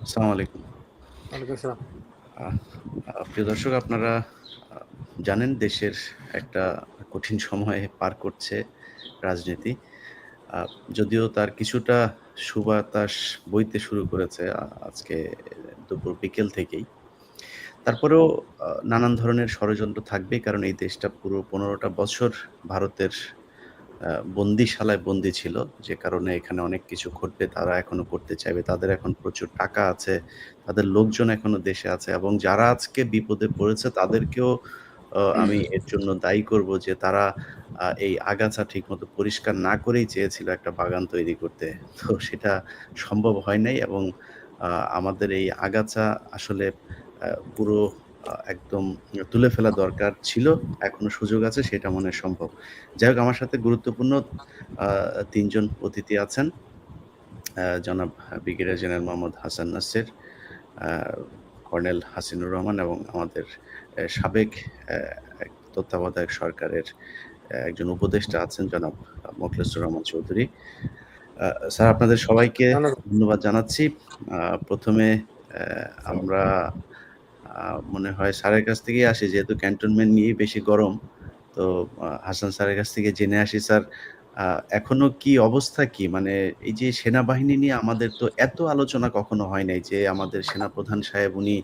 আসসালামু আলাইকুম। ওয়ালাইকুম আসসালাম। আহ প্রিয় দর্শক, আপনারা জানেন দেশের একটা কঠিন সময়ে পার করছে রাজনীতি। আ যদিও তার কিছুটা সুবাতাস বইতে শুরু করেছে আজকে দুপুর বিকেল থেকেই। তারপরেও নানান ধরনের ষড়যন্ত্র থাকবেই, কারণ এই দেশটা পুরো ১৫ টা বছর ভারতের আ বন্দিশালায় বন্দী ছিল। যে কারণে এখানে অনেক কিছু ঘটবে, তারা এখনো করতে চাইবে। তাদের এখন প্রচুর টাকা আছে, তাদের লোকজন এখনো দেশে আছে এবং যারা আজকে বিপদে পড়েছে তাদেরকেও আমি এর জন্য দায়ী করব যে তারা এই আগাছা ঠিকমতো পরিষ্কার না করেই চেয়েছিল একটা বাগান তৈরি করতে। তো সেটা সম্ভব হয় নাই এবং আ আমাদের এই আগাছা আসলে পুরো একদম তুলে ফেলা দরকার ছিল। এখনো সুযোগ আছে, সেটা মনে হয় সম্ভব। যাই হোক, আমার সাথে গুরুত্বপূর্ণ আ ৩ জন অতিথি আছেন। জনাব ব্রিগেডিয়ার জেনারেল মোহাম্মদ হাসান নাসির, আ কর্নেল হাসিনুর রহমান এবং আমাদের সাবেক অ্যা এক তত্ত্বাবধায়ক সরকারের একজন উপদেষ্টা আছেন জনাব মোখলেছুর রহমান চৌধুরী। আ স্যার, আপনাদের সবাইকে ধন্যবাদ। ধন্যবাদ জানাচ্ছি। আ ১ম এ আমরা মনে হয় স্যারের কাছ থেকেই আসি, যেহেতু ক্যান্টনমেন্ট নিয়েই বেশি গরম। তো হাসান স্যারের কাছ থেকে জেনে আসি স্যার, আ এখনো কি অবস্থা কি? মানে এই যে সেনাবাহিনী নিয়ে আমাদের তো এত আলোচনা কখনো হয় নাই যে আমাদের সেনাপ্রধান সাহেব উনি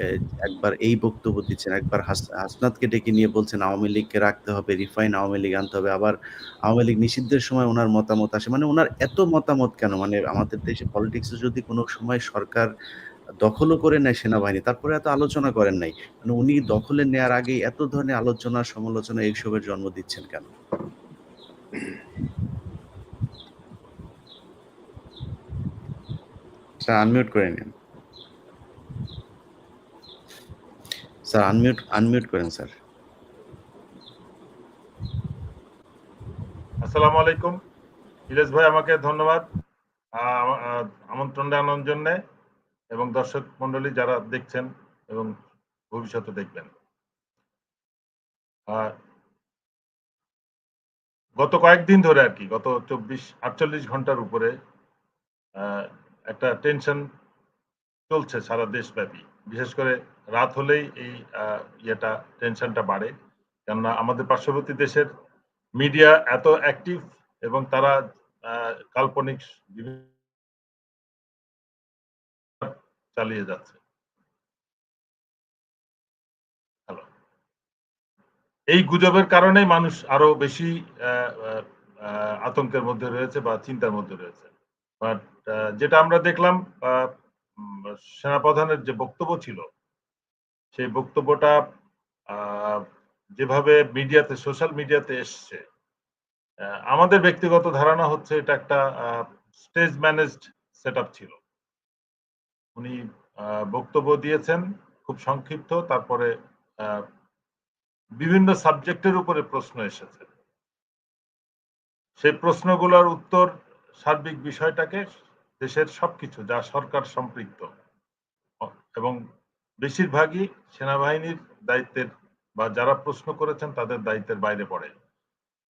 এ একবার এই বক্তব্য দিচ্ছেন, একবার হাসনাতকে ডেকে নিয়ে বলছেন আওয়ামী লীগকে রাখতে হবে, রিফাইন আওয়ামী লীগ আনতে হবে। আবার আওয়ামী লীগ নিষিদ্ধের সময় উনার মতামত আসে। মানে উনার এত মতামত কেন? মানে আমাদের দেশে পলিটিক্স এ যদি কোন সময় সরকার দখলও করে নেয় সেনাবাহিনী, তারপরে এত আলোচনা করেন নাই। মানে উনি দখলে নেয়ার আগেই এত ধরনের আলোচনা, সমালোচনা এইসবের জন্ম দিচ্ছেন কেন? স্যার, আনমিউট করে নিন। স্যার, আনমিউট করেন স্যার। আসসালামু আলাইকুম। ইলিয়াস ভাই, আমাকে ধন্যবাদ আমন্ত্রণ জানানোর জন্য এবং দর্শক মন্ডলী যারা দেখছেন এবং ভবিষ্যতে দেখবেন। গত কয়েকদিন ধরে আর কি, গত 48 ঘন্টার উপরে একটা টেনশন চলছে সারা দেশব্যাপী। বিশেষ করে রাত হলেই এই টেনশনটা বাড়ে। কেননা আমাদের পার্শ্ববর্তী দেশের মিডিয়া এত অ্যাক্টিভ এবং তারা কাল্পনিক চালিয়ে যাচ্ছে। হ্যালো। এই গুজবের কারণেই মানুষ আরো বেশি আতঙ্কের মধ্যে রয়েছে বা চিন্তার মধ্যে রয়েছে। বাট যেটা আমরা দেখলাম, সেনাপ্রধানের যে বক্তব্য ছিল, সেই বক্তব্যটা যেভাবে মিডিয়াতে, সোশ্যাল মিডিয়াতে এসছে, আমাদের ব্যক্তিগত ধারণা হচ্ছে এটা একটা স্টেজ ম্যানেজড সেটআপ ছিল। উনি বক্তব্য দিয়েছেন খুব সংক্ষিপ্ত, তারপরে বিভিন্ন সাবজেক্টের উপরে প্রশ্ন এসেছে। সেই প্রশ্নগুলোর উত্তর সার্বিক বিষয়টাকে, দেশের সবকিছু যা সরকার সম্পৃক্ত এবং বেশিরভাগই সেনাবাহিনীর দায়িত্বের বা যারা প্রশ্ন করেছেন তাদের দায়িত্বের বাইরে পড়ে,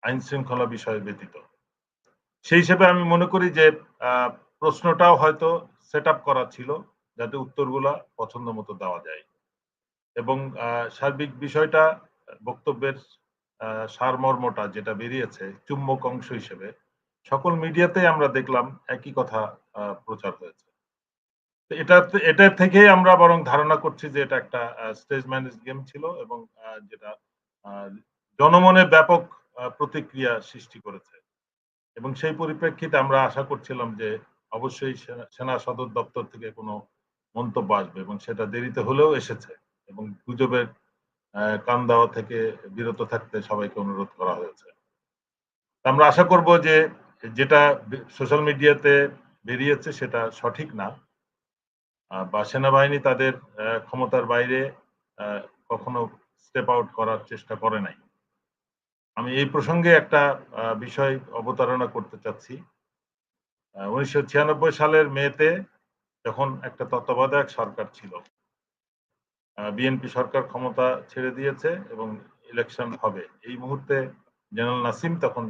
আইন শৃঙ্খলা বিষয় ব্যতীত। সেই হিসেবে আমি মনে করি যে প্রশ্নটাও হয়তো সেট আপ করা ছিল যাতে উত্তরগুলা পছন্দ মতো দেওয়া যায় এবং সার্বিক বিষয়টা, বক্তব্যের সারমর্মটা যেটা বেরিয়েছে চুম্বক অংশ হিসেবে সকল মিডিয়াতেই আমরা দেখলাম একই কথা প্রচার হয়েছে। এটা থেকে আমরা বরং ধারণা করছি যে এটা একটা স্টেজ ম্যানেজ গেম ছিল এবং যেটা জনমনে ব্যাপক প্রতিক্রিয়া সৃষ্টি করেছে এবং সেই পরিপ্রেক্ষিতে আমরা আশা করছিলাম যে অবশ্যই সেনা সদর দপ্তর থেকে কোনো মন্তব্য আসবে এবং সেটা দেরিতে হলেও এসেছে এবং গুজবের কান দেওয়া থেকে বিরত থাকতে সবাইকে অনুরোধ করা হয়েছে। আমরা আশা করব যে যেটা সোশ্যাল মিডিয়াতে বেরিয়েছে সেটা সঠিক না, বা সেনাবাহিনী তাদের ক্ষমতার বাইরে কখনো স্টেপ আউট করার চেষ্টা করে নাই। আমি এই প্রসঙ্গে একটা বিষয় অবতারণা করতে চাচ্ছি। ১৯৯৬ সালের মেতে যখন একটা তত্ত্বাবধায়ক সরকার ছিল, বিএনপি সরকার ক্ষমতা ছেড়ে দিয়েছে এবং ইলেকশন হবে। এই মুহূর্তে জেনারেল নাসিম তখন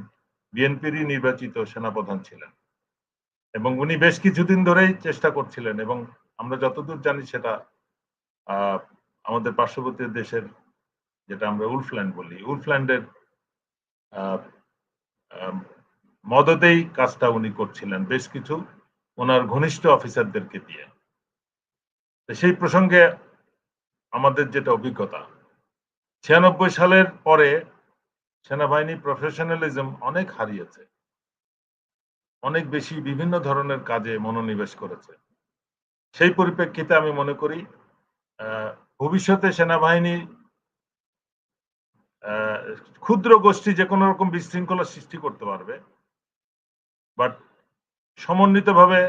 বিএনপিরই নির্বাচিত সেনাপ্রধান ছিলেন এবং উনি বেশ কিছুদিন ধরেই চেষ্টা করছিলেন এবং আমরা যতদূর জানি সেটা আমাদের পার্শ্ববর্তী দেশের, যেটা আমরা উলফল্যান্ড বলি, উলফল্যান্ডের মদতেই কাজটা উনি করছিলেন বেশ কিছু ওনার ঘনিষ্ঠ অফিসারদেরকে দিয়ে। সেই প্রসঙ্গে আমাদের যেটা অভিজ্ঞতা, 96 সালের পরে সেনাবাহিনী প্রফেশনালিজম অনেক হারিয়েছে, অনেক বেশি বিভিন্ন ধরনের কাজে মনোনিবেশ করেছে। সেই পরিপ্রেক্ষিতে আমি মনে করি ভবিষ্যতে সেনাবাহিনী ক্ষুদ্র গোষ্ঠী যে কোনো রকম বিশৃঙ্খলা সৃষ্টি করতে পারবে, বাট সমন্বিতভাবে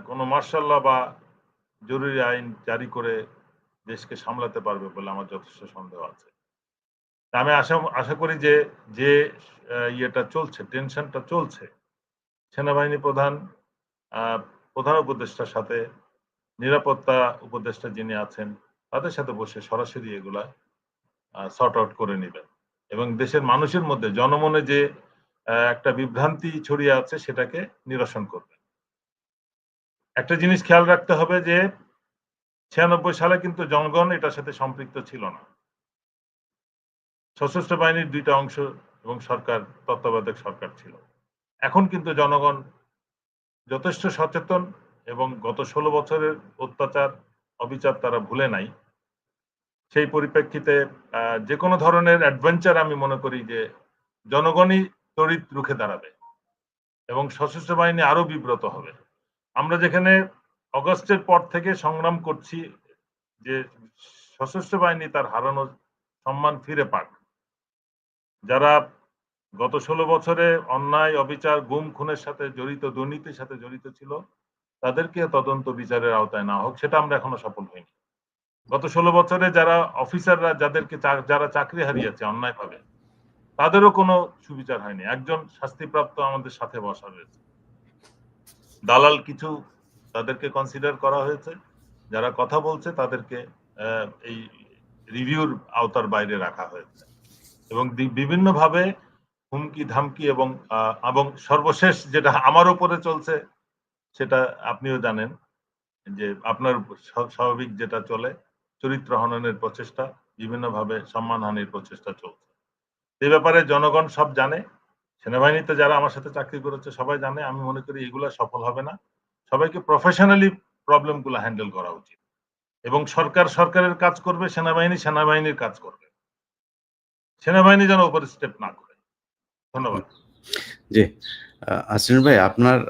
কোনো মার্শাল ল বা জরুরি আইন জারি করে দেশকে সামলাতে পারবে বলে আমার যথেষ্ট সন্দেহ আছে। আমি আশা করি যে যে ইয়েটা চলছে, টেনশনটা চলছে, সেনাবাহিনী প্রধান উপদেষ্টার সাথে নিরাপত্তা উপদেষ্টা যিনি আছেন তাদের সাথে বসে সরাসরি এগুলা সর্ট আউট করে নেবেন এবং দেশের মানুষের মধ্যে জনমনে যে একটা বিভ্রান্তি ছড়িয়ে আছে সেটাকে নিরসন করবেন। একটা জিনিস খেয়াল রাখতে হবে যে 96 সালে কিন্তু জনগণ এটার সাথে সম্পৃক্ত ছিল না। সশস্ত্র বাহিনীর দুইটা অংশ এবং সরকার, তত্ত্বাবধায়ক সরকার ছিল। এখন কিন্তু জনগণ যথেষ্ট সচেতন এবং গত 16 বছরের অত্যাচার অবিচার তারা ভুলে নাই। সেই পরিপ্রেক্ষিতে যে কোনো ধরনের অ্যাডভেঞ্চার আমি মনে করি যে জনগণই তড়িৎ রুখে দাঁড়াবে এবং সশস্ত্র বাহিনী আরো বিব্রত হবে। আমরা যেখানে অগস্টের পর থেকে সংগ্রাম করছি যে সশস্ত্র বাহিনী তার হারানো সম্মান ফিরে পাক, যারা গত 16 বছরে অন্যায় অবিচার গুম খুনের সাথে জড়িত, দুর্নীতির সাথে জড়িত ছিল, তাদেরকে তদন্ত বিচারের আওতায় না হোক, সেটা আমরা এখনো সফল হইনি। গত 16 বছরে যারা অফিসাররা যারা চাকরি হারিয়েছে অন্যায়ভাবে, তাদেরও কোনো সুবিচার হয়নি। একজন শাস্তিপ্রাপ্ত আমাদের সাথে বসা হয়েছে, দালাল কিছু তাদেরকে কনসিডার করা হয়েছে, যারা কথা বলছে তাদেরকে এই রিভিউর আওতার বাইরে রাখা হয়েছে এবং বিভিন্নভাবে হুমকি ধামকি এবং সর্বশেষ যেটা আমার উপরে চলছে সেটা আপনিও জানেন যে আপনার স্বাভাবিক যেটা চলে, চরিত্র হননের প্রচেষ্টা, বিভিন্নভাবে সম্মানহানির প্রচেষ্টা চলছে। এই ব্যাপারে জনগণ সব জানে, সেনাবাহিনীতে যারা আমার সাথে চাকরি করেছে সবাই জানে। আমি মনে করি এগুলো সফল হবে না। সবাইকে প্রফেশনালি প্রবলেমগুলো হ্যান্ডেল করা উচিত এবং সরকারের কাজ করবে, সেনাবাহিনীর কাজ করবে। সেনাবাহিনী যেন ওভার স্টেপ না করে। ধন্যবাদ। জি, আসিন ভাই,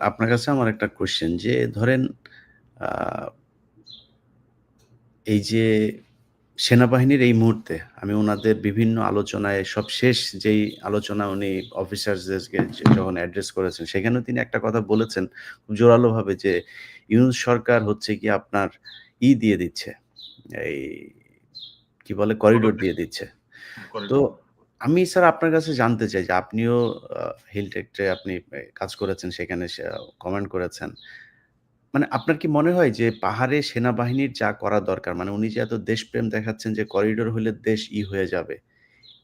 আপনার কাছে আমার একটা কোয়েশ্চেন যে ধরেন এই যে সেনাবাহিনীর এই মুহূর্তে আমি ওনাদের বিভিন্ন আলোচনায় সবশেষ যেই আলোচনা উনি অফিসারদেরকে যখন অ্যাড্রেস করেছেন সেখানেও তিনি একটা কথা বলেছেন খুব জোরালোভাবে যে ইউনূস সরকার হচ্ছে কি আপনার দিয়ে দিচ্ছে, এই কি বলে করিডোর দিয়ে দিচ্ছে। তো আমি স্যার আপনার কাছে জানতে চাই যে আপনিও হিলটেকটে আপনি কাজ করেছেন, সেখানে কমেন্ট করেছেন। মানে আপনার কি মনে হয় যে পাহাড়ে সেনাবাহিনীর যা করা দরকার, মানে উনি যে এত দেশপ্রেম দেখাচ্ছেন যে করিডোর হলে দেশ হয়ে যাবে,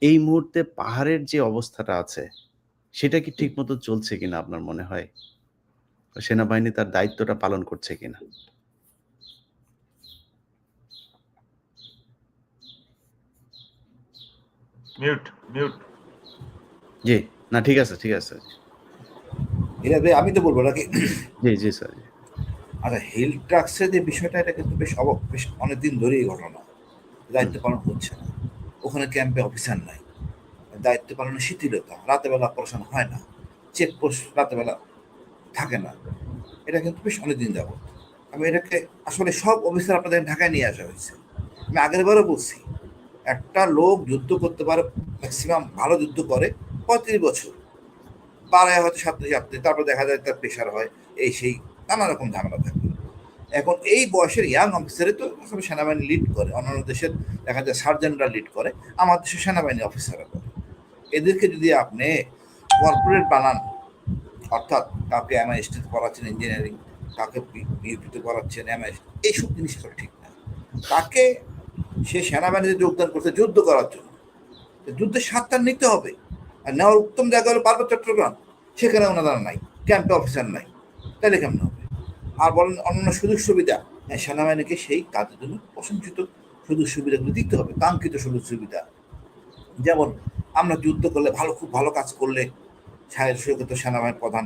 এই মুহূর্তে পাহাড়ের যে অবস্থাটা আছে সেটা কি ঠিকমতো চলছে কিনা আপনার মনে হয়? সেনাবাহিনী তার দায়িত্বটা পালন করছে কিনা? মিউট। জি, না ঠিক আছে, ঠিক আছে। এটা আমি তো বলবো নাকি? জি, জি স্যার। আচ্ছা, হিল ট্রাক্সের যে বিষয়টা, এটা কিন্তু বেশ অনেকদিন ধরেই ঘটনা। দায়িত্ব পালন হচ্ছে না, ওখানে ক্যাম্পে অফিসার নাই, দায়িত্ব পালনের শিথিলতা, রাতেবেলা অপারেশন হয় না, চেকপোস্ট রাতেবেলা থাকে না, এটা কিন্তু বেশ অনেকদিন যাব। আমি এটাকে আসলে সব অফিসার আপনাদের ঢাকায় নিয়ে আসা হয়েছে। আমি আগের বারও বলছি, একটা লোক যুদ্ধ করতে পারে, ম্যাক্সিমাম ভালো যুদ্ধ করে 35 বছর, পাড়ায় হয়তো 37, তারপর দেখা যায় তার প্রেশার হয়, এই সেই নানা রকম ঝামেলা থাকে। এখন এই বয়সের ইয়াং অফিসারে তো আসলে সেনাবাহিনী লিড করে, অন্যান্য দেশের দেখা যায় সার্জেন্টরা লিড করে, আমার দেশের সেনাবাহিনী অফিসাররা করে। এদেরকে যদি আপনি কর্পোরেট বানান, অর্থাৎ কাউকে এমআইএসটি পড়াচ্ছেন ইঞ্জিনিয়ারিং, কাউকে বিউপিতে পড়াচ্ছেন এমআইএস, এইসব জিনিস আসলে ঠিক না। তাকে সে সেনাবাহিনীতে যোগদান করছে যুদ্ধ করার জন্য, যুদ্ধের স্বাদটা নিতে হবে। আর নেওয়ার উত্তম জায়গা হলো পার্বত্য চট্টগ্রাম, সেখানে ওনারা নাই, ক্যাম্পে অফিসার নাই, তাহলে কেমন হবে? আর বলেন অন্যান্য সুযোগ সুবিধা, হ্যাঁ, সেনাবাহিনীকে সেই কাজের জন্য প্রশংসিত সুযোগ সুবিধাগুলো দিতে হবে, কাঙ্ক্ষিত সুযোগ সুবিধা। যেমন আমরা যুদ্ধ করলে খুব ভালো কাজ করলে তো সেনাবাহিনীর প্রধান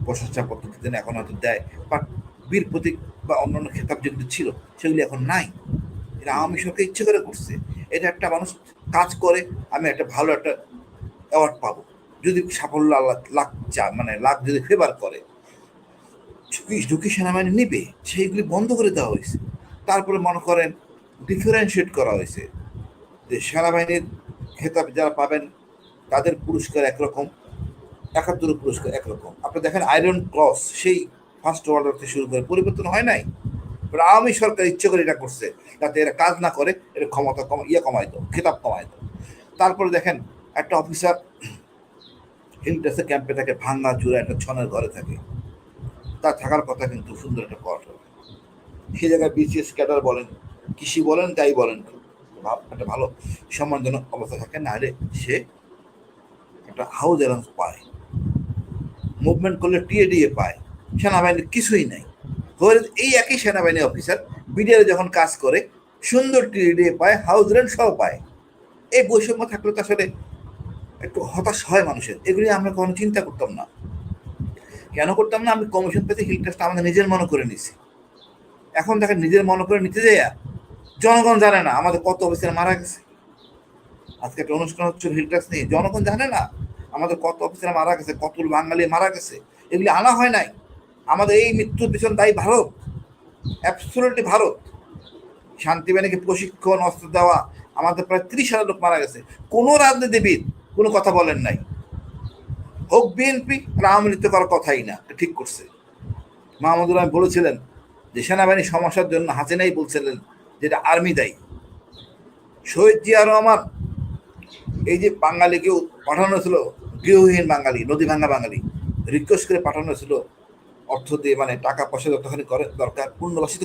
প্রশংসাপত্র দিতেন, এখন হয়তো দেয়, বাট বীর প্রতীক বা অন্যান্য খেতাব যেগুলো ছিল সেগুলি এখন নাই। এটা আওয়ামী সরকার ইচ্ছে করে করছে। এটা একটা মানুষ কাজ করে, আমি একটা ভালো একটা অ্যাওয়ার্ড পাবো, যদি সাফল্য লাখ যদি ফেভার করে, ঝুঁকি সেনাবাহিনী নিবে, সেইগুলি বন্ধ করে দেওয়া হয়েছে। তারপরে মনে করেন ডিফারেন্সিয়েট করা হয়েছে যে সেনাবাহিনীর খেতাব যারা পাবেন তাদের পুরস্কার একরকম, ৭১ পুরস্কার একরকম। আপনি দেখেন আয়রন ক্রস সেই ফার্স্ট ওয়ার্ল্ড ওয়ার থেকে শুরু করে পরিবর্তন হয় নাই। আওয়ামী সরকার ইচ্ছে করে এটা করছে যাতে এরা কাজ না করে, এর ক্ষমতা কমাই দাও, খেতাব কমাই দাও। তারপরে দেখেন একটা অফিসার হিলটাসে ক্যাম্পে থাকে, ভাঙ্গা চূড়া একটা ছনের ঘরে থাকে, তার থাকার কথা কিন্তু সুন্দর একটা কোয়ার্টার। সেই জায়গায় বিসিএস ক্যাডার বলেন, কৃষি বলেন, যাই বলেন, একটা ভালো সম্মানজনক অবস্থা থাকে, না হলে সে একটা হাউস অ্যালাউন্স পায়, মুভমেন্ট করলে টিএডিএ পায়। সেনাবাহিনীর কিছুই নাই। এই একই সেনাবাহিনী অফিসার বিডিআর যখন কাজ করে সুন্দর টিএডিএ পায়, হাউস রেন্ট সহ পায়। এই বৈষম্য থাকলে তো আসলে একটু হতাশ হয় মানুষের। এগুলি আমরা কখনো চিন্তা করতাম না। কেন করতাম না? আমি কমিশন পেতে হিল ট্রাস্টটা আমাদের নিজের মনে করে নিছি। এখন দেখেন নিজের মনে করে নিতে যাইয়া জনগণ জানে না আমাদের কত অফিসার মারা গেছে। আজকে একটা অনুষ্ঠান হচ্ছে হিল ট্রাস্ট নিয়ে, জনগণ জানে না আমাদের কত অফিসার মারা গেছে, কত বাঙালি মারা গেছে। এগুলি আনা হয় নাই। আমাদের এই মৃত্যুর পিছনে দায়ী ভারত, অ্যাবসলিউটলি ভারত। শান্তিবাহিনীকে প্রশিক্ষণ, অস্ত্র দেওয়া, আমাদের প্রায় ৩০,০০০ লোক মারা গেছে। কোনো রাজনীতিবিদ কোনো কথা বলেন নাই, হোক বিএনপি, আওয়ামী লীগ করার কথাই না, ঠিক করছে। মাহমুদুর রহমান বলেছিলেন যে সেনাবাহিনীর সমস্যার জন্য হাসিনাই বলছিলেন যেটা আর্মি দায়ী। শহীদ জিয়া রহমান এই যে বাঙালিকেও পাঠানো ছিল, গৃহহীন বাঙালি, নদী ভাঙ্গা বাঙালি, রিকোয়েস্ট করে পাঠানো ছিল অর্থ দিয়ে, মানে টাকা পয়সা যতখানি করে দরকার পুনর্বাসিত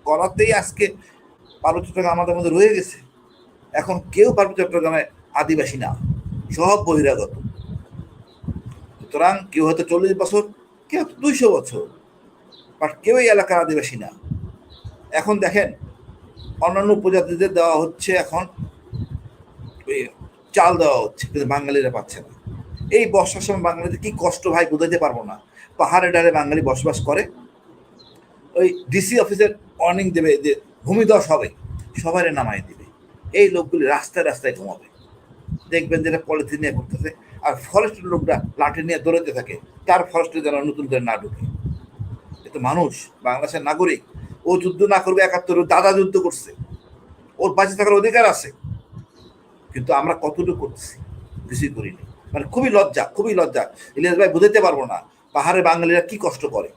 করাতেই আজকে পার্বত্য চট্টগ্রাম আমাদের মধ্যে রয়ে গেছে। এখন কেউ পার্বত্য চট্টগ্রামে আদিবাসী না, সব বহিরাগত। সুতরাং কেউ হয়তো ৪০ বছর, কেউ ২০০ বছর, বাট কেউ এই এলাকার আদিবাসী না। এখন দেখেন অন্যান্য উপজাতিদের দেওয়া হচ্ছে, এখন চাল দেওয়া হচ্ছে, কিন্তু বাঙালিরা পাচ্ছে না। এই বর্ষার সময় বাঙালিদের কি কষ্ট ভাই বোঝাতে পারবো না। পাহাড়ে ডালে বাঙালি বসবাস করে, ওই ডিসি অফিসের ওয়ার্নিং দেবে যে ভূমিধস হবে, সবাই নামাই দিবে। এই লোকগুলি রাস্তায় রাস্তায় ঘুমাবে, দেখবেন যেটা পলিথিন নিয়ে ঘুরতেছে, আর ফরেস্টের লোকরা লাঠি নিয়ে দৌড়াতে থাকে, তার ফরেস্টে যেন নতুন করে না ঢুকে। এতো মানুষ, বাংলাদেশের নাগরিক, ও যুদ্ধ না করবে ৭১, দাদা যুদ্ধ করছে, ওর বাঁচে থাকার অধিকার আছে। কিন্তু আমরা কতটুকু করতেছি? কিছুই করিনি। মানে খুবই লজ্জা, খুবই লজ্জা। ইলিয়াস ভাই বুঝাতে পারবো না পাহাড়ে বাঙালিরা কি কষ্ট করে।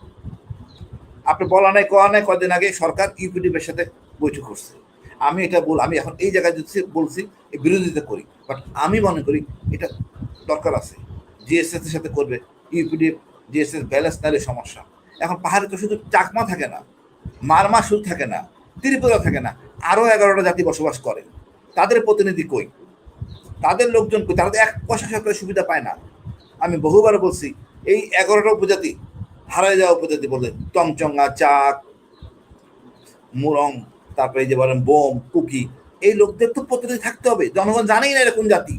আপনি বলা নাই কয়া নাই, কদিন আগে সরকার ইউপিডিএফের সাথে বৈঠক করছে। আমি এখন এই জায়গায় বলছি বিরোধিতা করি, বাট আমি মনে করি এটা দরকার আছে। জিএসএস এর সাথে করবে, ইউপিডিএফ জিএসএস ব্যালেন্স নাইলে সমস্যা। এখন পাহাড়ে তো শুধু চাকমা থাকে না, মারমা শুধু থাকে না, ত্রিপুরা থাকে না, আরো 11টা জাতি বসবাস করে। তাদের প্রতিনিধি কই? তাদের লোকজন কই? তারা তো ১ পয়সা সরকারের সুবিধা পায় না। আমি বহুবার বলছি, এই 11টা উপজাতি হারায় যাওয়া উপজাতি বলে, টংচঙ্গা, চাক, মুরং, তারপরে এই যে বলেন বোম, কুকি, এই লোকদের তো প্রতিনিধি থাকতে হবে। জনগণ জানেই না এরকম জাতি।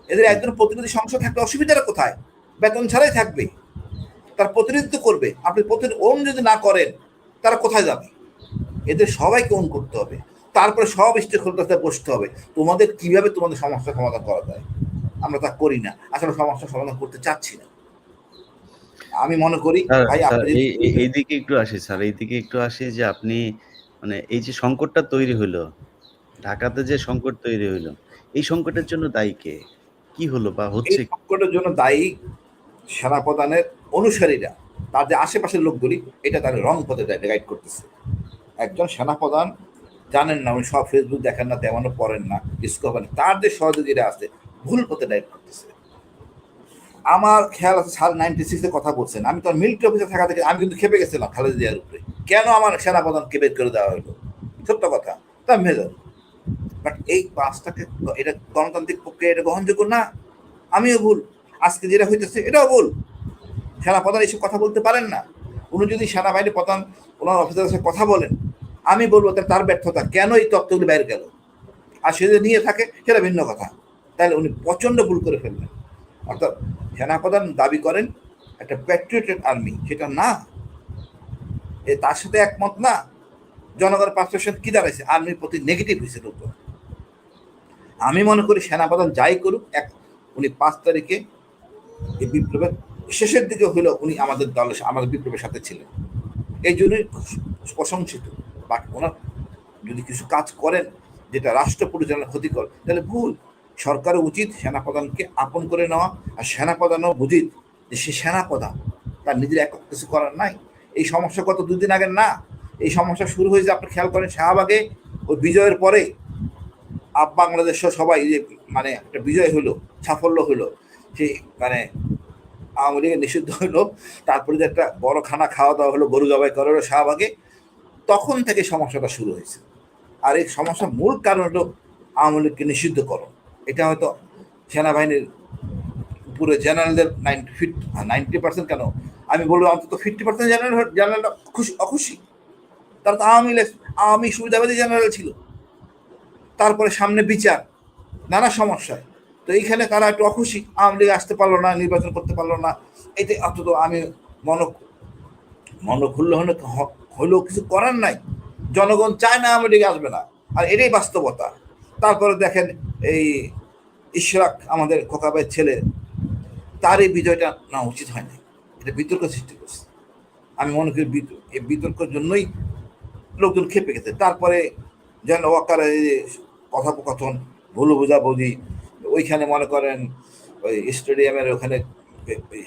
এদের একজন প্রতিনিধি সংসদ থাকলে অসুবিধাটা কোথায়? বেতন ছাড়াই থাকবে, তার প্রতিনিধিত্ব করবে। আপনি ওন যদি না করেন, তারা কোথায় যাবে? এদের সবাইকে ওন করতে হবে, তারপরে সব স্টেক হোল্ডারতে বসতে হবে তোমাদের কিভাবে তোমাদের সমস্যার সমাধান করা যায়। আমরা তা করি না, আসলে সমস্যার সমাধান করতে চাচ্ছি না। আমি মনে করি ভাই এইদিকে একটু আসি স্যার, এইদিকে একটু আসি যে আপনি মানে এই যে সংকটটা তৈরি হইলো, ঢাকাতে যে সংকট তৈরি হইলো, এই সংকটের জন্য দায়ী কে? কি হলো বা এই হচ্ছে? সংকটের জন্য দায়ী সেনাপ্রধানের অনুসারীরা, তাদের আশেপাশের লোকগুলি এটা তাদের রং পথে গাইড করতেছে। একজন সেনাপ্রধান জানেন না, উনি সব ফেসবুক দেখেন না, তেমনও পড়েন না, ডিসকভার, তার যে সহযোগীরা আছে ভুল পথে গাইড করতেছে। আমার খেয়াল আছে স্যার 96-এ কথা বলছেন, আমি তো মিলিটারি অফিসে থাকা থেকে আমি কিন্তু খেপে গেছিলাম খালেদা জিয়ার উপরে, কেন আমার সেনাপ্রধানকে বের করে দেওয়া হলো। সত্য কথা, তা মেজর। বাট এই কাজটাকে, এটা গণতান্ত্রিক প্রক্রিয়া, এটা গ্রহণযোগ্য না। আমিও ভুল, আজকে যেটা হইতেছে এটাও ভুল। সেনাপ্রধান এইসব কথা বলতে পারেন না। উনি যদি সেনাবাহিনী প্রধান ওনার অফিসারের সাথে কথা বলেন, আমি বলবো তার ব্যর্থতা, কেন এই তথ্যগুলি বাইরে গেল। আর সে যদি নিয়ে থাকে সেটা ভিন্ন কথা, তাহলে উনি প্রচণ্ড ভুল করে ফেললেন। অর্থাৎ সেনাপ্রধান দাবি করেন একটা প্যাট্রিয়টেড আর্মি, সেটা না, তার সাথে একমত না। জনগণের পারসেপশন কি দাঁড়াইছে, আর্মির প্রতি নেগেটিভ হয়েছে লোক। আমি মনে করি সেনাপ্রধান যাই করুক, উনি 5 তারিখে এই বিপ্লবের শেষের দিকে হইলেও উনি আমাদের দলের, আমাদের বিপ্লবের সাথে ছিলেন, এই জন্যই প্রশংসিত। বাট ওনার যদি কিছু কাজ করেন যেটা রাষ্ট্র পরিচালনার ক্ষতিকর, তাহলে ভুল। সরকারের উচিত সেনাপ্রধানকে আপন করে নেওয়া, আর সেনাপ্রধানও উচিত যে সে সেনাপ্রধান, তার নিজের একক কিছু করার নাই। এই সমস্যা গত 2 দিন আগের না, এই সমস্যা শুরু হয়েছে আপনি খেয়াল করেন শাহবাগে ওই বিজয়ের পরে। বাংলাদেশ সবাই যে মানে একটা বিজয় হলো, সাফল্য হলো, সেই মানে আওয়ামী লীগের নিষিদ্ধ হলো, তারপরে যে একটা বড় খানা খাওয়া দাওয়া হলো, গরু জবাই করা হলো শাহবাগে, তখন থেকে সমস্যাটা শুরু হয়েছে। আর এই সমস্যার মূল কারণ হলো আওয়ামী লীগকে নিষিদ্ধ করো। এটা হয়তো সেনাবাহিনীর উপরে জেনারেলদের 90% কেন, আমি বলবো অন্তত 50% জেনারেলরা অখুশি। তারা তো আওয়ামী সুবিধাবাদী জেনারেল ছিল, তারপরে সামনে বিচার, নানা সমস্যায়। তো এইখানে তারা একটু অখুশি, আওয়ামী লীগ আসতে পারলো না, নির্বাচন করতে পারলো না। এতে অন্তত আমি মন খুললে হলেও কিছু করার নাই। জনগণ চায় না আওয়ামী লীগ আসবে না, আর এটাই বাস্তবতা। তারপরে দেখেন এই ইশরাক, আমাদের খোকাবাইয়ের ছেলে, তার এই বিজয়টা না উচিত হয় না, এটা বিতর্ক সৃষ্টি করছে। আমি মনে করি এই বিতর্কের জন্যই লোকজন খেপে গেছে। তারপরে যেন ওয়াকারের কথোপকথন, ভুল বোঝাবুঝি, ওইখানে মনে করেন ওই স্টেডিয়ামের ওখানে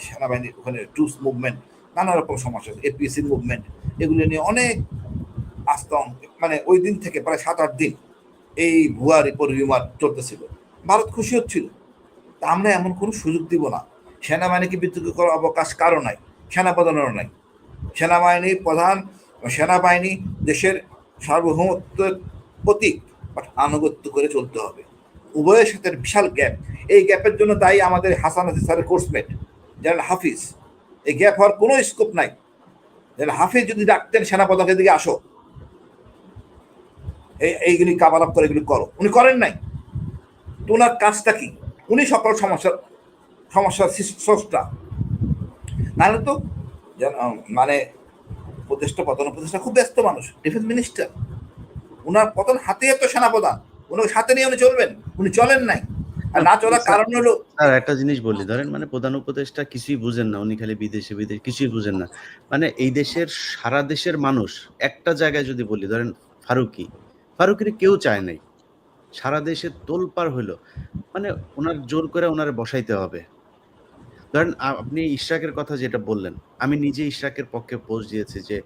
সেনাবাহিনীর ওখানে ট্রুস মুভমেন্ট, নানা রকম সমস্যা, এপিএসসি মুভমেন্ট, এগুলো নিয়ে অনেক আস্তং, মানে ওই দিন থেকে প্রায় 7-8 দিন এই ভুয়া রিউমার চলতেছিল। ভারত খুশি হচ্ছিল। তা আমরা এমন কোনো সুযোগ দিব না। সেনাবাহিনীকে বিতর্ক করার অবকাশ কারো নাই, সেনাপ্রধানেরও নাই। সেনাবাহিনী দেশের সার্বভৌমত্বের প্রতীক, বাট আনুগত্য করে চলতে হবে। উভয়ের সাথে বিশাল গ্যাপ। এই গ্যাপের জন্য দায়ী আমাদের হাসান হাফিজ স্যারের কোর্সমেট জেনারেল হাফিজ। এই গ্যাপ হওয়ার কোনো স্কোপ নাই। জেনারেল হাফিজ যদি ডাকতেন সেনাপ্রধানকে দিকে আসো, এইগুলি কাভার আপ করে এগুলি করো, উনি করেন নাই। তো ওনার কাজটা কি? উনি সকল সমস্যার স্রষ্টা। নাহলে তো মানে প্রধান উপদেষ্টা খুব ব্যস্ত মানুষ, ডিফেন্স মিনিস্টার, উনার প্রধান হাতে এত সেনাপ্রধান, উনি সাথে নিয়ে উনি চলবেন, উনি চলেন নাই। আর না চলার কারণ হলো, আর একটা জিনিস বলি, ধরেন মানে প্রধান উপদেষ্টা কিছুই বুঝেন না, উনি খালি বিদেশে কিছুই বুঝেন না। মানে এই দেশের সারা দেশের মানুষ একটা জায়গায় যদি বলি, ধরেন ফারুকির কেউ চায় নাই, সারা দেশে তোলপাড় হইলো, মানে ওনার জোর করে ওনারে বসাইতে হবে। ধরেন আপনি ইশরাকের কথা যেটা বললেন, আমি নিজে ইশরাকের পক্ষে পোস্ট দিয়েছি যে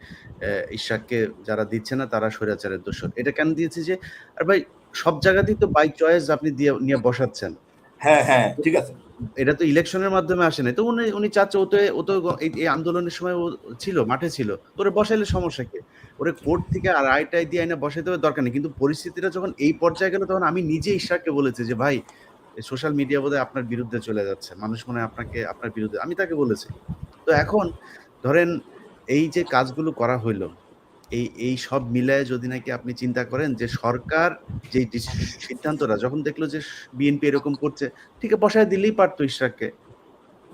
ইশরাককে যারা দিচ্ছে না তারা স্বৈরাচারের দোষর। এটা কেন দিয়েছি যে, আর ভাই সব জায়গাতেই তো বাই চয়েস আপনি নিয়ে বসাচ্ছেন। হ্যাঁ ঠিক আছে, এটা তো ইলেকশনের মাধ্যমে আসে না। তো উনি চাচ্ছে ও তো এই আন্দোলনের সময় ও ছিল, মাঠে ছিল, ওরে বসাইলে সমস্যা কি? ওরে কোর্ট থেকে আর আইটাই দিয়ে আইনা বসাইতে হবে, দরকার নেই। কিন্তু পরিস্থিতিটা যখন এই পর্যায়ে গেল, তখন আমি নিজে ইশরাককে বলেছি যে ভাই, সোশ্যাল মিডিয়া বোধহয় আপনার বিরুদ্ধে চলে যাচ্ছে, মানুষ মনে হয় আপনার বিরুদ্ধে, আমি তাকে বলেছি। তো এখন ধরেন এই যে কাজগুলো করা হইলো, এই সব মিলায় যদি নাকি আপনি চিন্তা করেন যে সরকার যে সিদ্ধান্তটা যখন দেখলো যে বিএনপি এরকম করছে, ঠিক আছে বসায় দিলেই পারতো ইশরাককে,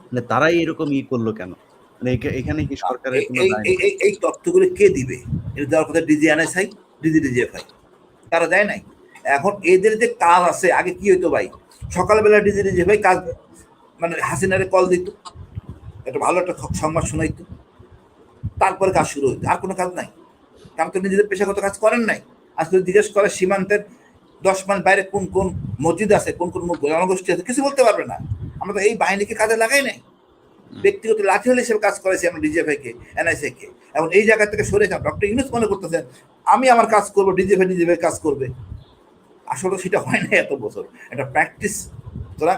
মানে তারাই এরকম করলো কেন? মানে এখানে কি সরকারের কোনো দায় নেই? এই তথ্যগুলো কে দিবে? এটা দেওয়ার কথা ডিজিএনএসআই, ডিজিএফআই, তারা দেয় নাই। এখন এদের যে কাজ আছে, আগে কি হইতো ভাই, সকালবেলা ডিজিএফআই কাজ মানে হাসিনারে কল দিত, একটা ভালো একটা সংবাদ শোনাইতো, তারপরে কাজ শুরু হইতো। আর কোনো কাজ নাই, কারণ তো নিজেদের পেশাগত কাজ করেন নাই। আজকে জিজ্ঞেস করে সীমান্তের 10 মাইল বাইরে কোন কোন মসজিদ আছে, কোন কোন জনগোষ্ঠী আছে, কিছু বলতে পারবে না। আমরা তো এই বাহিনীকে কাজে লাগাই নাই, ব্যক্তিগত লাঠিয়াল হিসেবে কাজ করেছি আমরা ডিজিএফআইকে, এনআইসিকে। এখন এই জায়গা থেকে সরে যান, ডক্টর ইউনূস মনে করতেছেন আমি আমার কাজ করবো, ডিজিএফআই কাজ করবে। আসলে সেটা হয় না এত বছর, একটা প্র্যাকটিস। সুতরাং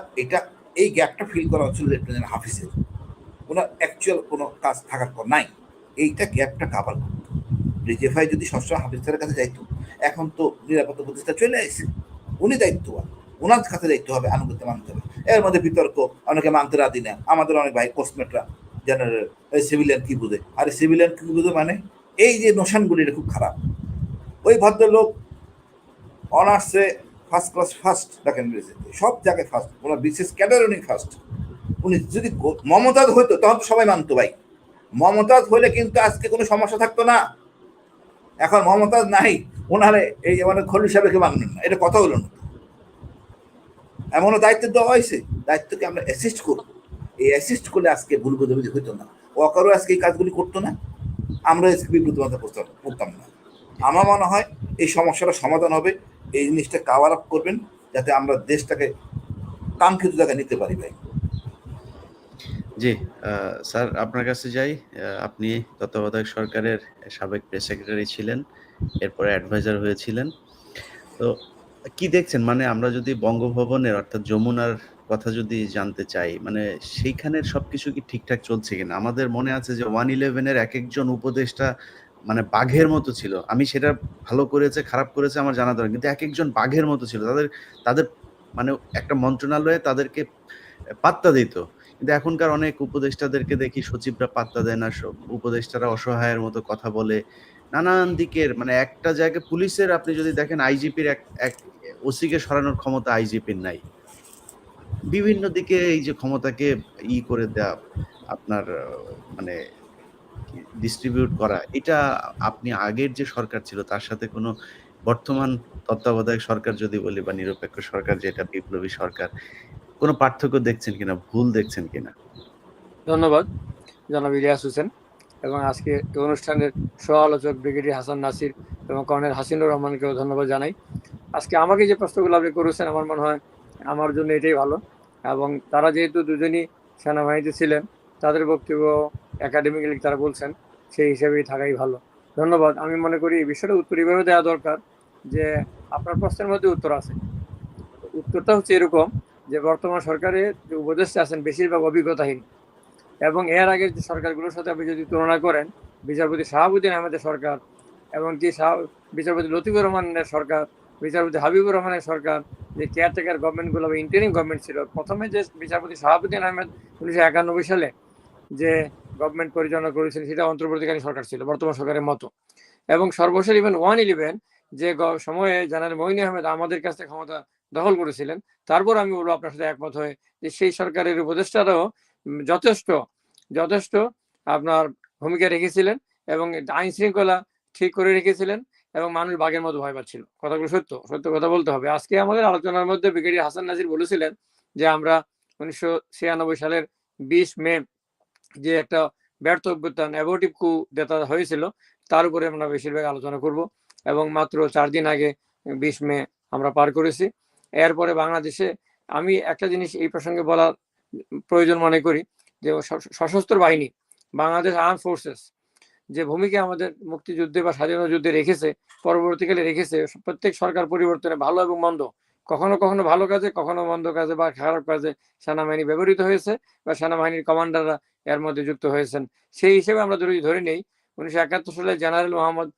এই গ্যাপটা ফিল করা হচ্ছিল লেফটেন্যান্ট হাফিজের, ওনার অ্যাকচুয়াল কোনো কাজ থাকার পর নাই, এইটা গ্যাপটা কাভার করতো। ডিজিএফআই যদি সবসময় হাফিজের কাছে যাইতো, এখন তো নিরাপত্তা উপদেষ্টা চলে আসছে, উনি দায়িত্ববান, ওনার কাছে দায়িত্ব হবে, আনুগত্য মানতে হবে। এর মধ্যে বিতর্ক, অনেকে মানতে রাজি না, আমাদের অনেক ভাই কোর্সমেটরা জেনারেল সিভিলিয়ান কি বুঝে, আরে সিভিলিয়ান কি বুঝে মানে এই যে নোশানগুলি এটা খুব খারাপ। ওই ভদ্রলোক অনার্সে ফার্স্ট ক্লাস ফার্স্ট দেখেন, সব জায়গায় ফার্স্ট, ওনার বিশেষ ক্যাডারে উনি ফার্স্ট। উনি যদি মমতাজ হইতো তখন তো সবাই মানতো ভাই, মমতাজ হলে কিন্তু আজকে কোনো সমস্যা থাকতো না। এখন মমতাজ নাই, ওনারে এই মানে খলিল সাহেবকে মানবেন না, এটা কথা হলো না। এমনও দায়িত্ব দেওয়া হয়েছে, দায়িত্বকে আমরা অ্যাসিস্ট করবো, এই অ্যাসিস্ট করলে আজকে ভুল বোঝাবুঝি হইতো না, ওয়াকারও আজকে এই কাজগুলি করতো না, আমরা আজকে বিব্রত করতাম না। আমার মনে হয় এই সমস্যাটা সমাধান হবে, এই জিনিসটা কাভার আপ করবেন যাতে আমরা দেশটাকে কাঙ্ক্ষিত জায়গায় নিতে পারি ভাই। জি, স্যার আপনার কাছে যাই। আপনি তত্ত্বাবধায়ক সরকারের সাবেক প্রেস সেক্রেটারি ছিলেন, এরপরে অ্যাডভাইজার হয়েছিলেন। তো কি দেখছেন, মানে আমরা যদি বঙ্গভবনের অর্থাৎ যমুনার কথা যদি জানতে চাই, মানে সেইখানের সবকিছু কি ঠিকঠাক চলছে কিনা? আমাদের মনে আছে যে 111-এর একেকজন উপদেষ্টা মানে বাঘের মতো ছিল। আমি সেটা ভালো করেছে খারাপ করেছে আমার জানা দরকার, কিন্তু একেকজন বাঘের মতো ছিল। তাদের মানে একটা মন্ত্রণালয়ে তাদেরকে পাত্তা দিত। কিন্তু এখনকার অনেক উপদেষ্টাদেরকে দেখি সচিবরা পাত্তা দেয় না, উপদেষ্টারা অসহায়ের মতো কথা বলে। নানান দিকের মানে একটা জায়গায় পুলিশের আপনি যদি দেখেন আইজিপির এক ওসিকে সরানোর ক্ষমতা আইজিপির নাই। বিভিন্ন দিকে এই যে ক্ষমতাকে করে দেয়া, আপনার মানে ডিস্ট্রিবিউট করা, এটা আপনি আগের যে সরকার ছিল তার সাথে কোনো বর্তমান তত্ত্বাবধায়ক সরকার যদি বলি বা নিরপেক্ষ সরকার যেটা বিপ্লবী সরকার, কোনো পার্থক্য দেখছেন কিনা, ভুল দেখছেন কিনা? ধন্যবাদ জনাব ইলিয়াস হোসেন এবং আজকে এই অনুষ্ঠানের সহ আলোচক ব্রিগেডিয়ার হাসান নাসির এবং কর্নেল হাসিনুর রহমানকেও ধন্যবাদ জানাই। আজকে আমাকে যে প্রশ্নগুলো আপনি করেছেন আমার মনে হয় আমার জন্য এটাই ভালো, এবং তারা যেহেতু দুজনই সেনাবাহিনীতে ছিলেন তাদের বক্তব্য একাডেমিক্যালি তারা বলছেন, সেই হিসেবেই থাকাই ভালো। ধন্যবাদ। আমি মনে করি এই বিষয়টা উত্তর এভাবে দেওয়া দরকার যে আপনার প্রশ্নের মধ্যে উত্তর আছে। উত্তরটা হচ্ছে এরকম যে বর্তমান সরকারের যে উপদেষ্টা আছেন বেশিরভাগ অভিজ্ঞতাহীন, এবং এর আগের যে সরকারগুলোর সাথে আপনি যদি তুলনা করেন, বিচারপতি শাহাবুদ্দিন আহমেদের সরকার এবং কি বিচারপতি লতিফুর রহমানের সরকার, বিচারপতি হাবিবুর রহমানের সরকার, যে কেয়ারটেকার গভর্নমেন্টগুলো বা ইন্টারিম গভর্নমেন্ট ছিল, প্রথমে যে বিচারপতি শাহাবুদ্দিন আহমেদ 1991 সালে যে গভর্নমেন্ট পরিচালনা করেছিলেন সেটা অন্তর্বর্তীকালীন সরকার ছিল বর্তমান সরকারের মতো, এবং সর্বশেষ ইভেন 111 যে সময়ে জেনারেল মঈন আহমেদ আমাদের কাছ থেকে ক্ষমতা দখল করেছিলেন, তারপর আমি বলবো আপনার সাথে একমত হয়ে যে সেই সরকারের উপদেষ্টারাও যথেষ্ট যথেষ্ট আপনার ভূমিকা রেখেছিলেন এবং আইন শৃঙ্খলা ঠিক করে রেখেছিলেন এবং মানুষ বাঘের মতো ভয় পাচ্ছিল। কথাগুলো সত্য সত্য কথা বলতে হবে। আজকে আমাদের আলোচনার মধ্যে ব্রিগেডিয়ার হাসান নাজির বলেছিলেন যে আমরা 1996 সালের 20 মে যে একটা ব্যর্থ অভ্যুত্থান অ্যাবর্টিভ কু যেটা হয়েছিল তার উপরে আমরা বেশিরভাগ আলোচনা করব, এবং মাত্র 4 দিন আগে 20 মে আমরা পার করেছি। এরপরে বাংলাদেশে আমি একটা জিনিস এই প্রসঙ্গে বলা প্রয়োজন মনে করি যে সশস্ত্র বাহিনী বাংলাদেশ আর্ম ফোর্সেস যে ভূমিকা আমাদের মুক্তিযুদ্ধে বা স্বাধীনতা যুদ্ধে রেখেছে, পরবর্তীকালে রেখেছে, প্রত্যেক সরকার পরিবর্তনে ভালো এবং মন্দ, কখনো কখনো ভালো কাজে কখনো মন্দ কাজে বা খারাপ কাজে সেনাবাহিনী ব্যবহৃত হয়েছে বা সেনাবাহিনীর কমান্ডাররা এর মধ্যে যুক্ত হয়েছেন। সেই হিসেবে আমরা যদি ধরে নেই 1971 সালে জেনারেল মোহাম্মদ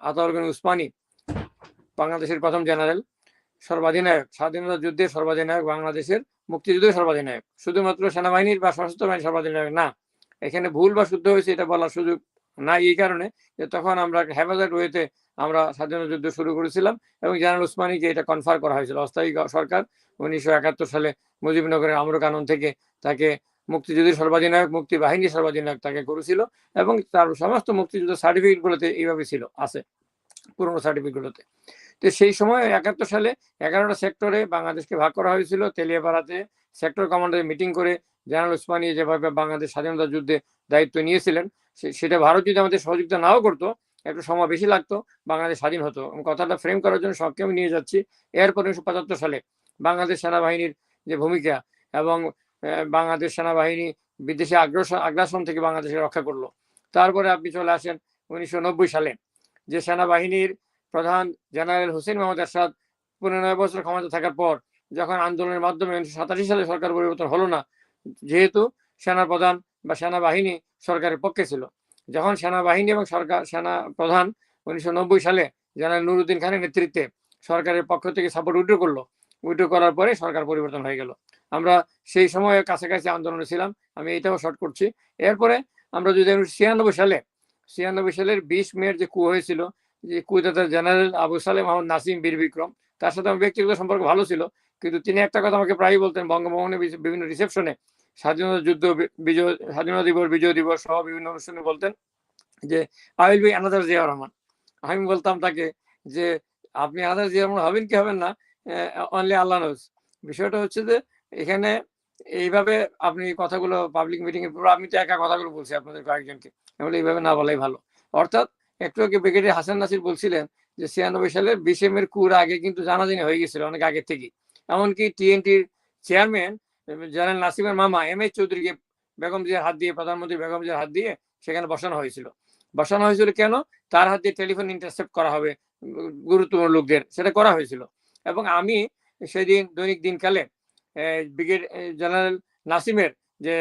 আতাউর গনি উসমানী বাংলাদেশের প্রথম জেনারেল, সর্বাধিনায়ক, স্বাধীনতা যুদ্ধের সর্বাধিনায়ক, বাংলাদেশের মুক্তিযুদ্ধের সর্বাধিনায়ক, শুধুমাত্র সেনাবাহিনীর বা সশস্ত্র বাহিনীর সর্বাধিনায়ক না। এখানে ভুল বা শুদ্ধ হয়েছে এটা বলার সুযোগ না, এই কারণে যে তখন আমরা হেফাজত ওয়েতে আমরা স্বাধীনতা যুদ্ধ শুরু করেছিলাম এবং জেনারেল উসমানীকে এটা কনফার করা হয়েছিল। অস্থায়ী সরকার 1971 সালে মুজিবনগরের আমর কানুন থেকে তাকে মুক্তিযুদ্ধের সর্বাধিনায়ক, মুক্তি বাহিনীর সর্বাধিনায়ক তাকে করেছিল, এবং তার সমস্ত মুক্তিযুদ্ধ সার্টিফিকেটগুলোতে এইভাবে ছিল, আছে পুরোনো সার্টিফিকেটগুলোতে। তো সেই সময় 71 সালে 11টা সেক্টরে বাংলাদেশকে ভাগ করা হয়েছিল। তেলিয়াপাড়াতে সেক্টর কমান্ডারের মিটিং করে জেনারেল উসমানী যেভাবে বাংলাদেশ স্বাধীনতা যুদ্ধে দায়িত্ব নিয়েছিলেন, সেটা ভারত যদি আমাদের সহযোগিতা নাও করতো, একটু সময় বেশি লাগতো, বাংলাদেশ স্বাধীন হতো। কথাটা ফ্রেম করার জন্য সংক্ষেপে নিয়ে যাচ্ছি। এরপর 1975 সালে বাংলাদেশ সেনাবাহিনীর যে ভূমিকা এবং বাংলাদেশ সেনাবাহিনী বিদেশি আগ্রাসন থেকে বাংলাদেশকে রক্ষা করলো। তারপরে আপনি চলে আসেন 1990 সালে, যে সেনাবাহিনীর প্রধান জেনারেল হোসেন মোহাম্মদ এরশাদ 15 বছর ক্ষমতা থাকার পর যখন আন্দোলনের মাধ্যমে 1987 সালে সরকার পরিবর্তন হলো না, যেহেতু সেনা প্রধান বা সেনাবাহিনী সরকারের পক্ষে ছিল, যখন সেনাবাহিনী এবং সেনা প্রধান 1990 সালে জেনারেল নুর উদ্দিন খানের নেতৃত্বে সরকারের পক্ষ থেকে সাপোর্ট উইথড্র করলো, উইথড্র করার পরে সরকার পরিবর্তন হয়ে গেল। আমরা সেই সময়ে কাছাকাছি আন্দোলনে ছিলাম, আমি এটাও শর্ট করছি। এরপরে আমরা যদি 96 সালের 20 মের যে কু হয়েছিল, যে কুয়েতে জেনারেল আবু সালেহ মোহাম্মদ নাসিম বীর বিক্রম, তার সাথে আমার ব্যক্তিগত সম্পর্ক ভালো ছিল, কিন্তু তিনি একটা কথা আমাকে প্রায়ই বলতেন বঙ্গভবনে বিভিন্ন রিসেপশনে, স্বাধীনতা যুদ্ধ বিজয়, স্বাধীনতা দিবস, বিজয় দিবস সহ বিভিন্ন অনুষ্ঠানে বলতেন যে I will be another Zia Rahman. আমি বলতাম তাকে যে আপনি আনাদার জিয়া রহমান হবেন কি হবেন না, অনলি আল্লাহ নোজ। বিষয়টা হচ্ছে যে এখানে এইভাবে আপনি কথাগুলো পাবলিক মিটিং এর পুরো, আমি তো একা কথাগুলো বলছি আপনাদের কয়েকজনকে, আমি এইভাবে না বলাই ভালো। অর্থাৎ একটু আগে ব্রিগেডিয়ার হাসান নাসির বলছিলেন যে 96 সালের 20 মের কুর আগে কিন্তু জানাজানি হয়ে গেছিল অনেক আগে থেকেই। এমনকি টিএনটির চেয়ারম্যান জেনারেল নাসিমের মামা এম এ চৌধুরীকে বেগম জিয়ার হাত দিয়ে, প্রধানমন্ত্রী বেগম জিয়ার হাত দিয়ে সেখানে বসানো হয়েছিল। কেন? তার হাত দিয়ে টেলিফোন ইন্টারসেপ্ট করা হবে গুরুত্বপূর্ণ লোকদের, সেটা করা হয়েছিল। এবং আমি সেদিন দৈনিক দিনকালে ব্রিগেড জেনারেল নাসিমের যে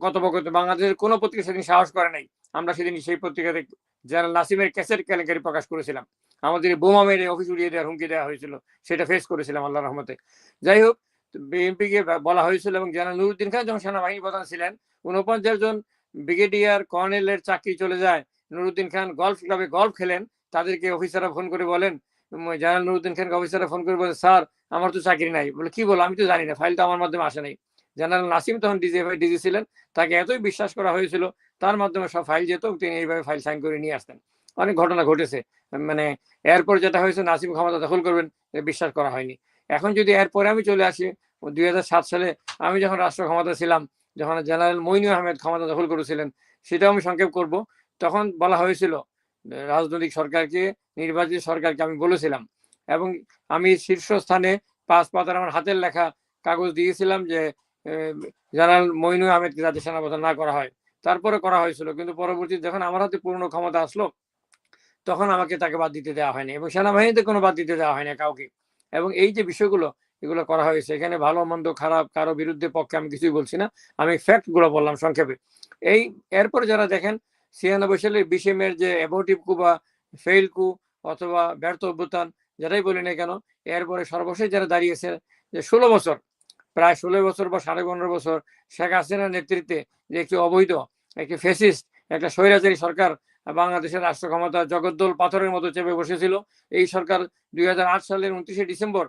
কথোপকথন, বাংলাদেশের কোনো পত্রিকা সেদিন সাহস করে নাই, আমরা সেদিন সেই পত্রিকাতে জেনারেল নাসিমের ক্যাসেট কেলেঙ্কারি প্রকাশ করেছিলাম, আমাদের বোমা মেরে অফিস উড়িয়ে দেওয়ার হুমকি দেওয়া হয়েছিল, সেটা ফেস করেছিলাম আল্লাহ রহমতে। যাই হোক, বিএনপিকে বলা হয়েছিল, এবং জেনারেল নুরুদ্দিন খান যখন সেনাবাহিনী প্রধান ছিলেন, 49 জন ব্রিগেডিয়ার কর্নেলের চাকরি চলে যায়। নুরুদ্দিন খান গলফ ক্লাবে গলফ খেলেন, তাদেরকে অফিসাররা ফোন করে বলেন, জেনারেল নুরুদ্দিন খানকে অফিসাররা ফোন করে বলে, স্যার আমার তো চাকরি নাই। বলে কি বলো? আমি তো জানি না, ফাইল তো আমার মাধ্যমে আসে নাই। জেনারেল নাসিম তখন ডিজি ছিলেন, তাকে এতই বিশ্বাস করা হয়েছিল, তার মাধ্যমে সব ফাইল যেত, তিনি এইভাবে ফাইল সাইন করে নিয়ে আসতেন। অনেক ঘটনা ঘটেছে, মানে এরপর যেটা হয়েছে নাসিম ক্ষমতা দখল করবেন বিশ্বাস করা হয়নি। এখন যদি এরপরে আমি চলে আসি 2007 সালে, আমি যখন রাষ্ট্র ক্ষমতা ছিলাম, যখন জেনারেল মইনু আহমেদ ক্ষমতা দখল করেছিলেন, সেটাও আমি সংক্ষেপ করব। তখন বলা হয়েছিল রাজনৈতিক সরকারকে, নির্বাচিত সরকারকে আমি বলেছিলাম, এবং আমি শীর্ষস্থানে 5 পাতার আমার হাতের লেখা কাগজ দিয়েছিলাম যে জেনারেল মইনু আহমেদকে যাতে সেনাপ্রধান না করা হয়। তারপরে করা হয়েছিল, কিন্তু পরবর্তীতে যখন আমার হাতে পূর্ণ ক্ষমতা আসলো, তখন আমাকে তাকে বাদ দিতে দেওয়া হয়নি, এবং সেনাবাহিনীতে কোনো বাদ দিতে দেওয়া হয়নি কাউকে। এবং এই যে বিষয়গুলো এগুলো করা হয়েছে, এখানে ভালো মন্দ খারাপ কারো বিরুদ্ধে পক্ষে আমি কিছুই বলছি না, আমি ফ্যাক্ট গুলো বললাম সংক্ষেপে। এরপরে যারা দেখেন 96 সালের 20 মের যে অ্যাবর্টিভ কু বা ফেইল কু অথবা ব্যর্থ অভ্যুত্থান, যেটাই বলি না কেন, এরপরে সর্বশেষ যারা দাঁড়িয়েছে, যে 16 বছর, প্রায় 16 বছর বা 15.5 বছর শেখ হাসিনার নেতৃত্বে যে একটি অবৈধ, একটি ফ্যাসিস্ট, একটা স্বৈরাচারী সরকার বাংলাদেশের রাষ্ট্র ক্ষমতা জগদ্দল পাথরের মতো চেপে বসেছিল। এই সরকার 2008 সালের 29শে ডিসেম্বর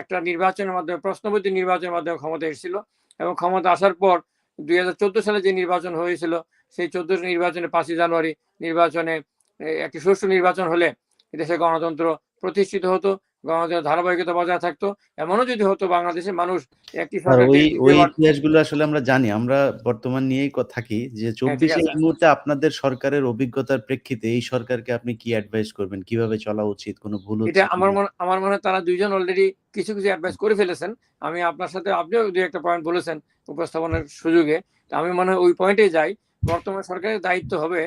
একটা নির্বাচনের মাধ্যমে, প্রশ্নপত্র নির্বাচনের মাধ্যমে ক্ষমতা এসেছিল, এবং ক্ষমতা আসার পর 2014 সালে যে নির্বাচন হয়েছিল, সেই 14 নির্বাচনে 5 জানুয়ারি নির্বাচনে একটি সুষ্ঠু নির্বাচন হলে দেশে গণতন্ত্র প্রতিষ্ঠিত হতো, গণতন্ত্রের ধারাবাহিকতা বজায় থাকতো। এমনও যদি হতো বাংলাদেশের মানুষ একটি ওই ইতিহাসগুলো আসলে আমরা জানি, আমরা বর্তমান নিয়েই থাকি, যে 24-এ এই মুহূর্তে আপনাদের সরকারের অভিজ্ঞতার প্রেক্ষিতে এই সরকারকে আপনি কি অ্যাডভাইস করবেন, কিভাবে চলা উচিত, কোনো ভুল হচ্ছে এটা আমার মনে হয় তারা দুইজন অলরেডি কিছু কিছু অ্যাডভাইস করে ফেলেছেন। আমি আপনার সাথে, আপনিও দুই একটা পয়েন্ট বলেছেন উপস্থাপনের সুযোগে, আমি মনে হয় ওই পয়েন্টে যাই। বর্তমান সরকারের দায়িত্ব হবে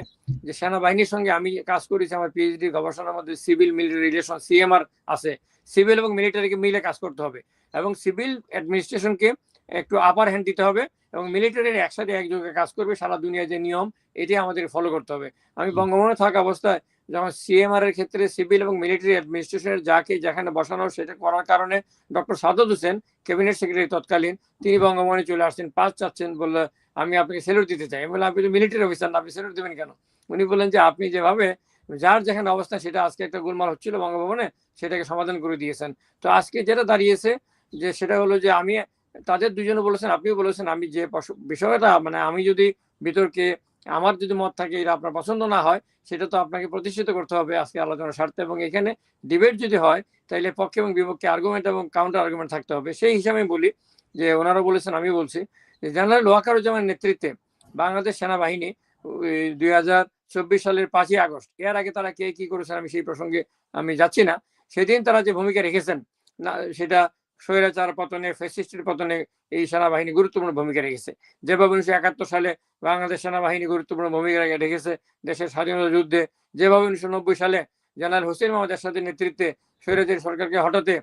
যে সেনাবাহিনীর সঙ্গে, আমি কাজ করেছি আমার পিএইচডি গবেষণার মধ্যে, সিভিল মিলিটারি রিলেশন সিএমআর আছে, সিভিল এবং মিলিটারিকে মিলে কাজ করতে হবে, এবং সিভিল অ্যাডমিনিস্ট্রেশনকে একটু আপার হ্যান্ড দিতে হবে, এবং মিলিটারির একসাথে একযোগে কাজ করবে, সারা দুনিয়ার যে নিয়ম এটি আমাদের ফলো করতে হবে। আমি বঙ্গভবনে থাকা অবস্থায় যেমন সিএমআর এর ক্ষেত্রে সিভিল এবং মিলিটারি অ্যাডমিনিস্ট্রেশনের যাকে যেখানে বসানো, সেটা করার কারণে doctor Sadat Hossain cabinet secretary তৎকালীন, তিনি বঙ্গভবনে চলে আসছেন, পাস চাচ্ছেন, বললে আমি আপনাকে স্যালুট দিতে চাই। আমি বললাম আপনি তো মিলিটারি অফিসার না, আপনি স্যালুট দেবেন কেন? উনি বললেন যে আপনি যেভাবে যার যেখানে অবস্থা, সেটা আজকে একটা গোলমাল হচ্ছিল বঙ্গভবনে, সেটাকে সমাধান করে দিয়েছেন। তো আজকে যেটা দাঁড়িয়েছে, যে সেটা হলো যে আমি, তাদের দুজনে বলেছেন, আপনিও বলেছেন, আমি যে বিষয়টা, মানে আমি যদি বিতর্কে আমার যদি মত থাকে এটা আপনার পছন্দ না হয়, সেটা তো আপনাকে প্রতিষ্ঠিত করতে হবে আজকে আলোচনার স্বার্থে, এবং এখানে ডিবেট যদি হয় তাহলে পক্ষে এবং বিপক্ষে আর্গুমেন্ট এবং কাউন্টার আর্গুমেন্ট থাকতে হবে। সেই হিসাবে বলি যে ওনারা বলেছেন, আমি বলছি যে জেনারেল ওয়াকারুজ্জামানের নেতৃত্বে বাংলাদেশ সেনাবাহিনী 2024 সালের 5ই আগস্ট, এর আগে তারা কে কি করেছেন আমি সেই প্রসঙ্গে আমি যাচ্ছি না, সেদিন তারা যে ভূমিকা রেখেছেন না, সেটা স্বৈরাচার পতনে, ফ্যাসিস্টের পতনে এই সেনাবাহিনী গুরুত্বপূর্ণ ভূমিকা রেখেছে। যেভাবে 1971 সালে বাংলাদেশ সেনাবাহিনী গুরুত্বপূর্ণ ভূমিকা রেখেছে দেশের স্বাধীনতা যুদ্ধে, যেভাবে 1990 সালে জেনারেল হোসেন মোহাম্মদ এরশাদের নেতৃত্বে স্বৈরাচারী সরকারকে হটাতে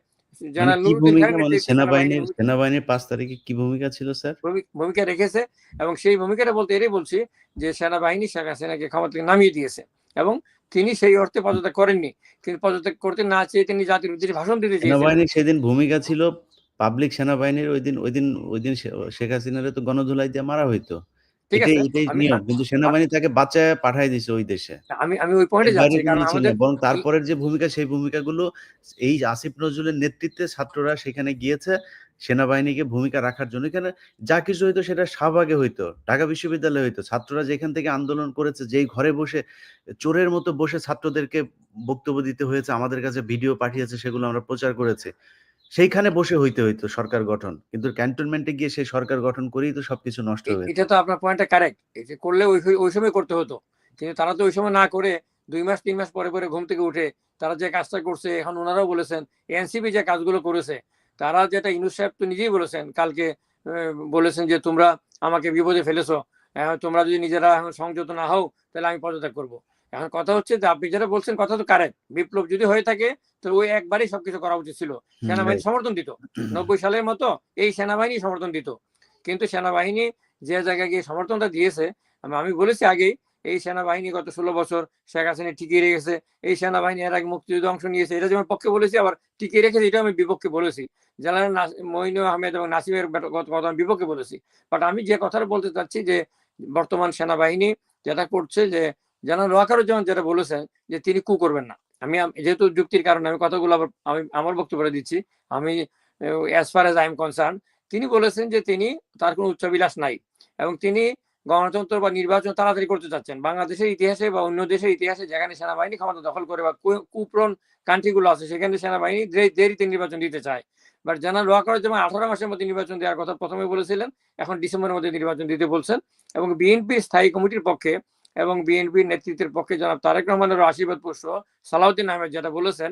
জেনারেল নুরুদ্দিন খানের নেতৃত্বে সেনাবাহিনীর 5 তারিখে কি ভূমিকা ছিল স্যার? ভূমিকা রেখেছে, এবং সেই ভূমিকাটা বলতে এটাই বলছি যে সেনাবাহিনী শেখ হাসিনাকে ক্ষমতা থেকে নামিয়ে দিয়েছে, এবং তিনি সেই অর্থে পদত্যাগ করেননি, কিন্তু পদত্যাগ করতে না চেয়ে তিনি জাতির উদ্দেশ্যে ভাষণ দিতে চেয়েছেন। সেনাবাহিনীর সেদিন ভূমিকা ছিল পাবলিক সেনাবাহিনীর ওই দিন শেখ হাসিনারে তো গণধোলাই দিয়ে মারা হইতো। ঠিক আছে, এটাই আমি নিয়ম। কিন্তু সেনাবাহিনী তাকে বাঁচায় পাঠায় দিছে ওই দেশে। আমি ওই পয়েন্টে এর বাইরে যাচ্ছি, কোনো কারণ কিছু আমাদের না। বরং তারপরের যে ভূমিকা, সেই ভূমিকাগুলো এই আসিফ নজরুলের নেতৃত্বে ছাত্ররা সেখানে গিয়েছে সেনাবাহিনীকে ভূমিকা রাখার জন্য। এখানে যা কিছু হইতো সেটা শাহবাগে হইতো, ঢাকা বিশ্ববিদ্যালয়ে হইতো। ছাত্ররা যেখান থেকে আন্দোলন করেছে, যেই ঘরে বসে চোরের মতো বসে ছাত্রদেরকে বক্তব্য দিতে হয়েছে, আমাদের কাছে ভিডিও পাঠিয়েছে, সেগুলো আমরা প্রচার করেছি। সেইখানে বসে হইতো সরকার গঠন। কিন্তু ক্যান্টনমেন্টে গিয়ে সেই সরকার গঠন করেই তো সবকিছু নষ্ট হয়েছে। এটা তো আপনার পয়েন্টটা কারেক্ট, এই যে করলে ওই সময় করতে হতো, কিন্তু তারা তো ওই সময় না করে 2 মাস 3 মাস পরে ঘুম থেকে উঠে তারা যে কাজটা করছে, এখন ওনারাও বলেছেন এনসিপি যে কাজগুলো করেছে, তারা যেটা ইউনূস সাহেব তো নিজেই বলেছেন কালকে, বলেছেন যে তোমরা আমাকে বিপদে ফেলেছো, তোমরা যদি নিজেরা এখন সংযত না হও তাহলে আমি পদত্যাগ করবো। এখন কথা হচ্ছে যে আপনি যেটা বলছেন কথা তো কারেক্ট, বিপ্লব যদি হয়ে থাকে তো ওই একবারই সবকিছু করা উচিত ছিল। সেনাবাহিনী সমর্থন দিত, 90 সালের মতো এই সেনাবাহিনী সমর্থন দিত। কিন্তু সেনাবাহিনী যে জায়গায় গিয়ে সমর্থনটা দিয়েছে, আমি বলেছি আগেই, এই সেনাবাহিনী গত 16 বছর শেখ হাসিনা টিকিয়ে রেখেছে। এই সেনাবাহিনী এর আগে মুক্তিযুদ্ধে অংশ নিয়েছে, এটা যেমন পক্ষে বলেছি, আবার টিকিয়ে রেখেছে এটা আমি বিপক্ষে বলেছি। জেনারেল মঈনুল আহমেদ এবং নাসিমের কথা আমি বিপক্ষে বলেছি। বাট আমি যে কথাটা বলতে চাচ্ছি যে বর্তমান সেনাবাহিনী যেটা করছে, যে জেনারেল ওয়াকারুজ্জামান যেটা বলেছেন যে তিনি কু করবেন না, আমি যেহেতু যুক্তির কারণে আমি কথাগুলো আবার আমি আমার বক্তব্যটা দিচ্ছি। আমি as far age I am concern, তিনি বলেছেন যে তিনি, তার কোনো উচ্চাবিলাস নাই এবং তিনি গণতন্ত্র বা নির্বাচন তাড়াতাড়ি করতে চাচ্ছেন। বাংলাদেশের ইতিহাসে বা অন্য দেশের ইতিহাসে যেখানে সেনাবাহিনী ক্ষমতা দখল করে বা কুপ্রন কান্ট্রিগুলো আছে, সেখানে সেনাবাহিনী দেরিতে নির্বাচন দিতে চায়। বাট জেনারেল ওয়াকারুজ্জামান 18 মাসের মধ্যে নির্বাচন দেওয়ার কথা প্রথমে বলেছিলেন, এখন ডিসেম্বরের মধ্যে নির্বাচন দিতে বলছেন। এবং বিএনপির স্থায়ী কমিটির পক্ষে এবং বিএনপির নেতৃত্বের পক্ষে জনাব তারেক রহমানের আশীর্বাদ পুষ্প সালাউদ্দিন আহমেদ যেটা বলেছেন,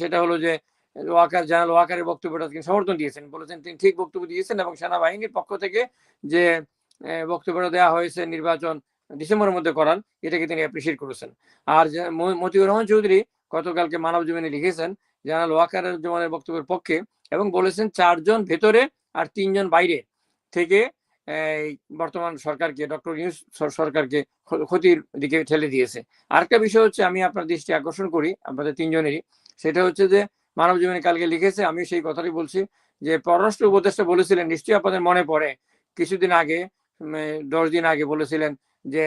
সেটা হলো যে জেনারেল ওয়াকারের বক্তব্যটা তিনি সমর্থন দিয়েছেন, বলেছেন তিনি ঠিক বক্তব্য দিয়েছেন এবং সেনাবাহিনীর পক্ষ থেকে যে বক্তব্যটা দেওয়া হয়েছে নির্বাচন ডিসেম্বরের মধ্যে করার, এটাকে তিনি অ্যাপ্রিসিয়েট করেছেন। আর মতিউর রহমান চৌধুরী গতকালকে মানব জীবনে লিখেছেন জেনারেল ওয়াকারের জমানের বক্তব্যের পক্ষে এবং বলেছেন 4 জন ভেতরে আর 3 জন বাইরে থেকে বর্তমান সরকারকে, ডক্টর ইউনূস সরকারকে ক্ষতির দিকে ঠেলে দিয়েছে। আরেকটা বিষয় হচ্ছে, আমি আপনার দৃষ্টি আকর্ষণ করি আপনাদের 3 জনেরই, সেটা হচ্ছে যে মানব জীবনে কালকে লিখেছে, আমি সেই কথাটাই বলছি, যে পররাষ্ট্র উপদেষ্টা বলেছিলেন, নিশ্চয়ই আপনাদের মনে পড়ে, কিছুদিন আগে 10 দিন আগে বলেছিলেন যে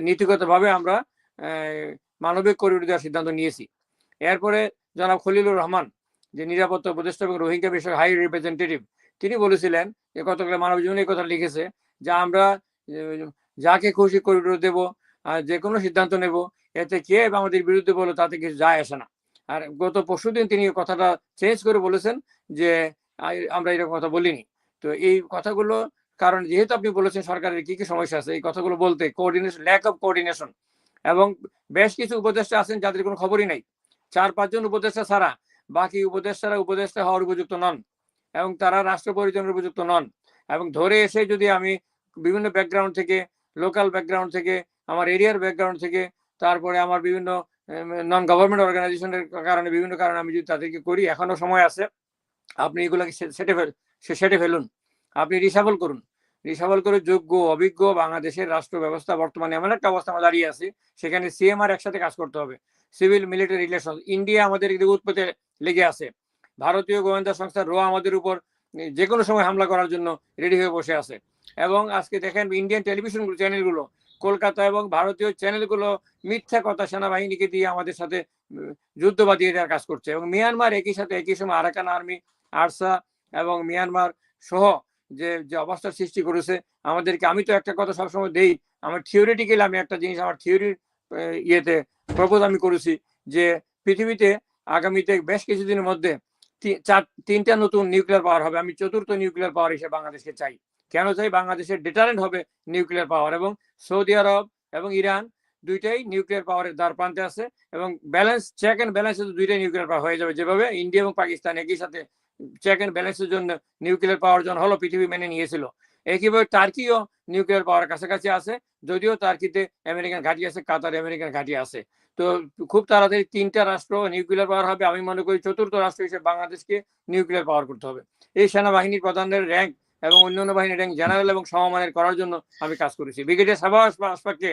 নীতিগতভাবে আমরা মানবিক করিডোর দেওয়ার সিদ্ধান্ত নিয়েছি। এরপরে জনাব খলিলুর রহমান, যে নিরাপত্তা উপদেষ্টা এবং রোহিঙ্গা বিষয়ক হাই রিপ্রেজেন্টেটিভ, তিনি বলেছিলেন যে গতকাল মানব জীবনে কথা লিখেছে যে আমরা যাকে খুশি করিডোর দেব, যে কোনো সিদ্ধান্ত নেব, এতে কে আমাদের বিরুদ্ধে বলো তাতে কিছু যায় আসে না। আর গত পরশুদিন তিনি কথাটা চেঞ্জ করে বলেছেন যে আমরা এরকম কথা বলিনি। তো এই কথাগুলো, কারণ যেহেতু আপনি বলেছেন সরকারের কি কি সমস্যা আছে, এই কথাগুলো বলতে কোঅর্ডিনেশন, ল্যাক অফ কোঅর্ডিনেশন, এবং বেশ কিছু উপদেষ্টা আছেন যাদের কোনো খবরই নাই। 4-5 জন উপদেষ্টা ছাড়া বাকি উপদেষ্টারা উপদেষ্টা হওয়ার উপযুক্ত নন এবং তারা রাষ্ট্র পরিচালনার উপযুক্ত নন। এবং ধরে এসে যদি আমি বিভিন্ন ব্যাকগ্রাউন্ড থেকে, লোকাল ব্যাকগ্রাউন্ড থেকে, আমার এরিয়ার ব্যাকগ্রাউন্ড থেকে, তারপরে আমার বিভিন্ন নন গভর্নমেন্ট অর্গানাইজেশনের কারণে, বিভিন্ন কারণে আমি যদি তাদেরকে করি, এখনো সময় আছে, আপনি এগুলোকে সেটে ফেলুন, আপনি রিসাবল করুন, রিসাবল করে যোগ্য অভিজ্ঞ বাংলাদেশের রাষ্ট্র ব্যবস্থা বর্তমানে এমন একটা অবস্থা আমরা দাঁড়িয়ে আছি, সেখানে সিএমআর একসাথে কাজ করতে হবে, সিভিল মিলিটারি রিলেশন। ইন্ডিয়া আমাদের উৎপত্তি লেগে আছে, ভারতীয় গোয়েন্দা সংস্থা র আমাদের উপর যে কোনো সময় হামলা করার জন্য রেডি হয়ে বসে আছে। এবং আজকে দেখেন ইন্ডিয়ান টেলিভিশন চ্যানেলগুলো, কলকাতা এবং ভারতীয় চ্যানেলগুলো মিথ্যা কথা সেনাবাহিনীকে দিয়ে আমাদের সাথে যুদ্ধ বাঁধিয়ে দেওয়ার কাজ করছে। এবং মিয়ানমার একই সময় আরাকান আর্মি, আরসা এবং মিয়ানমার সহ যে অবস্থার সৃষ্টি করেছে আমাদেরকে। আমি তো একটা কথা সবসময় দেই, আমার থিওরিটিক্যালি আমি একটা জিনিস আমার থিওরির ইয়েতে প্রপোজ আমি করেছি যে পৃথিবীতে আগামীতে বেশ কিছুদিনের মধ্যে 3টা নতুন নিউক্লিয়ার পাওয়ার হবে। আমি 4র্থ নিউক্লিয়ার পাওয়ার হিসেবে বাংলাদেশকে চাই। কেন চাই? বাংলাদেশের ডিটারেন্ট হবে নিউক্লিয়ার পাওয়ার, এবং সৌদি আরব এবং ইরান দুইটাই নিউক্লিয়ার পাওয়ারের দ্বার প্রান্তে আছে এবং ব্যালেন্স, চেক অ্যান্ড ব্যালেন্সে দুইটাই নিউক্লিয়ার পাওয়ার হয়ে যাবে। যেভাবে ইন্ডিয়া এবং পাকিস্তান একই সাথে চেক অ্যান্ড ব্যালেন্সের জন্য নিউক্লিয়ার পাওয়ার জন্য হলো পৃথিবী মেনে নিয়েছিল, একইভাবে টার্কিও নিউক্লিয়ার পাওয়ার কাছাকাছি আছে, যদিও টার্কিতে আমেরিকান ঘাঁটি আছে, কাতারে আমেরিকান ঘাঁটি আছে। তো খুব তাড়াতাড়ি 3টা রাষ্ট্র নিউক্লিয়ার পাওয়ার হবে। আমি মনে করি 4র্থ রাষ্ট্র হিসেবে বাংলাদেশকে নিউক্লিয়ার পাওয়ার করতে হবে। এই সেনাবাহিনীর প্রধানের র্যাঙ্ক এবং অন্যান্য বাহিনীর র্যাঙ্ক জেনারেল এবং সমমানের করার জন্য আমি কাজ করেছি। ব্রিগেডিয়ার সাবাস আশফাককে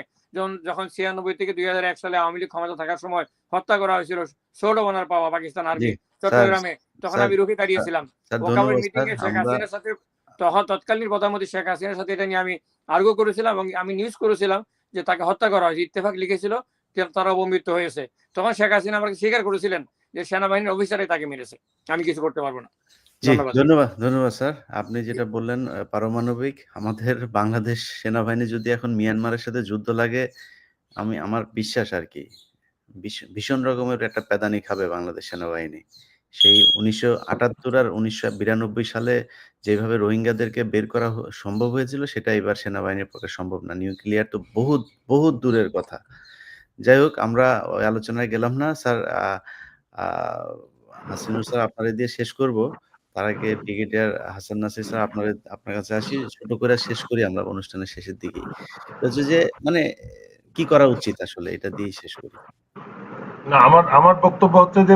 যখন 96 থেকে 2001 সালে আওয়ামী লীগ ক্ষমতা থাকার সময় হত্যা করা হয়েছিল, ষোলো ওনার পাওয়া পাকিস্তান আর্মি চট্টগ্রামে, তখন স্যার আমি রুখে দাঁড়িয়েছিলাম। স্যার ওয়াকাবের ধন্যবাদ মিটিং স্যার। এ শেখ আমরা হাসিনার সাথে তৎকালীন প্রধানমন্ত্রী শেখ হাসিনার সাথে এটা নিয়ে আমি আর্গু করেছিলাম এবং আমি নিউজ করেছিলাম যে তাকে হত্যা করা হয়েছে। ইত্তেফাক লিখেছিল যে তারা অবমৃত্যু হয়েছে। তখন শেখ হাসিনা আমাকে স্বীকার করেছিলেন যে সেনাবাহিনীর অফিসারই তাকে মেরেছে, আমি কিছু করতে পারবো না। জি, ধন্যবাদ। ধন্যবাদ স্যার। আপনি যেটা বললেন পারমাণবিক আমাদের বাংলাদেশ সেনাবাহিনী যদি এখন মিয়ানমারের সাথে যুদ্ধ লাগে, আমার বিশ্বাস আরকি ভীষণ রকমের একটা প্যাদানি খাবে বাংলাদেশ সেনাবাহিনী। সেই ১৯৭৮ আর ১৯৯২ সালে যেভাবে রোহিঙ্গাদেরকে বের করা সম্ভব হয়েছিল, সেটা এবার সেনাবাহিনীর পক্ষে সম্ভব না। নিউক্লিয়ার তো বহুত, বহুত দূরের কথা। যাই হোক, আমরা ওই আলোচনায় গেলাম না। স্যার আ হাসিনুর স্যার আপনারে দিয়ে শেষ করব। তার আগে ব্রিগেডিয়ার হাসান নাসির স্যার আপনার কাছে আসি। ছোট করে শেষ করি আমরা অনুষ্ঠানের শেষের দিকেই। তো হচ্ছে যে মানে কি করা উচিত আসলে? এটা দিয়েই শেষ করি। না, আমার বক্তব্য হচ্ছে যে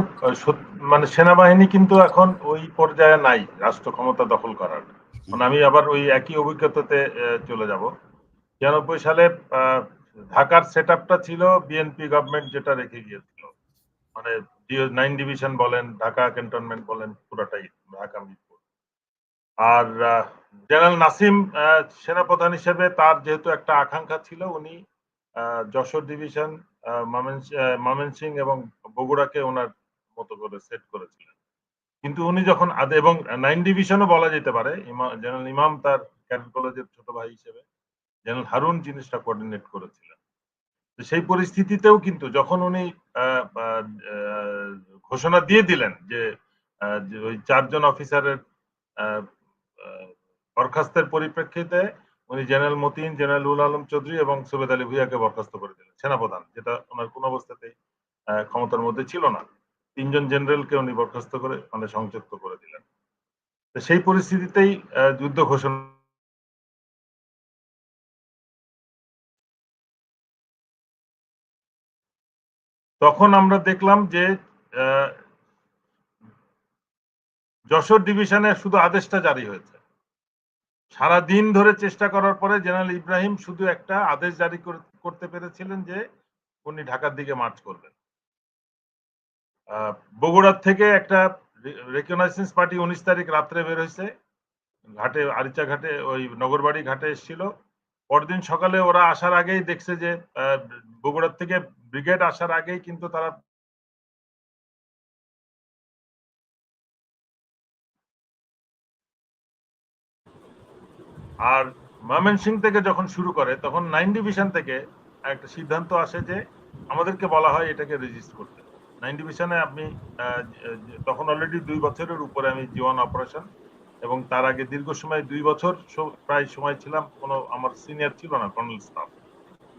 মানে সেনাবাহিনী কিন্তু এখন ওই পর্যায়ে নাই রাষ্ট্র ক্ষমতা দখল করার। মানে আমি আবার ওই একই অভিজ্ঞতাতে চলে যাব। ৯৬ সালে ঢাকার সেটআপটা ছিল বিএনপি গভর্নমেন্ট যেটা রেখে গিয়েছিল। মানে 9 ডিভিশন বলেন, ঢাকা ক্যান্টনমেন্ট বলেন, পুরাটাই ঢাকা মিরপুর। আর জেনারেল নাসিম সেনাপ্রধান হিসেবে তার যেহেতু একটা আকাঙ্ক্ষা ছিল, উনি যশোর ডিভিশন, ময়মনসিংহ এবং বগুড়াকে ওনার মতো করে সেট করেছিলেন। কিন্তু উনি যখন এবং 9 ডিভিশনও বলা যেতে পারে, জেনারেল ইমাম তার ক্যাডেট কলেজের ছোট ভাই হিসেবে, জেনারেল হারুন জিনিসটা কোঅর্ডিনেট করেছিলেন। তো সেই পরিস্থিতিতেও কিন্তু যখন উনি ঘোষণা দিয়ে দিলেন যে ওই 4 জন অফিসারের বরখাস্তের পরিপ্রেক্ষিতে উনি জেনারেল মতিন, জেনারেল উল আলম চৌধুরী এবং সুবেদ আলী ভুইয়াকে বরখাস্ত করে দিলেন সেনাপ্রধান, যেটা ওনার কোন অবস্থাতেই ক্ষমতার মধ্যে ছিল না। 3 জন জেনারেলকে উনি বরখাস্ত করে মানে সংযুক্ত করে দিলেন। তো সেই পরিস্থিতিতেই যুদ্ধ ঘোষণা তখন আমরা দেখলাম যে যশোর ডিভিশনে শুধু আদেশটা জারি হয়েছে। সারা দিন ধরে চেষ্টা করার পরে জেনারেল ইব্রাহিম শুধু একটা আদেশ জারি করতে পেরেছিলেন যে উনি ঢাকার দিকে মার্চ করবেন। বগুড়ার থেকে একটা রিকগনাইজেন্স পার্টি 19 তারিখ রাত্রে বের হয়েছে, ঘাটে আরিচা ঘাটে ওই নগরবাড়ি ঘাটে এসেছিল। পরদিন সকালে ওরা আসার আগেই দেখছে যে বগুড়ার থেকে ব্রিগেড আসার আগেই কিন্তু তারা আর ময়মনসিংহ থেকে যখন শুরু করে তখন 9 ডিভিশন থেকে একটা সিদ্ধান্ত আসে যে আমাদেরকে বলা হয় এটাকে রেজিস্ট করতে। 9 ডিভিশনে আপনি তখন অলরেডি 2 বছরের উপরে আমি জীবন অপারেশন এবং তার আগে দীর্ঘ সময় 2 বছর প্রায় সময় ছিলাম, কোনো আমার সিনিয়র ছিল না কর্নেল স্টাফ,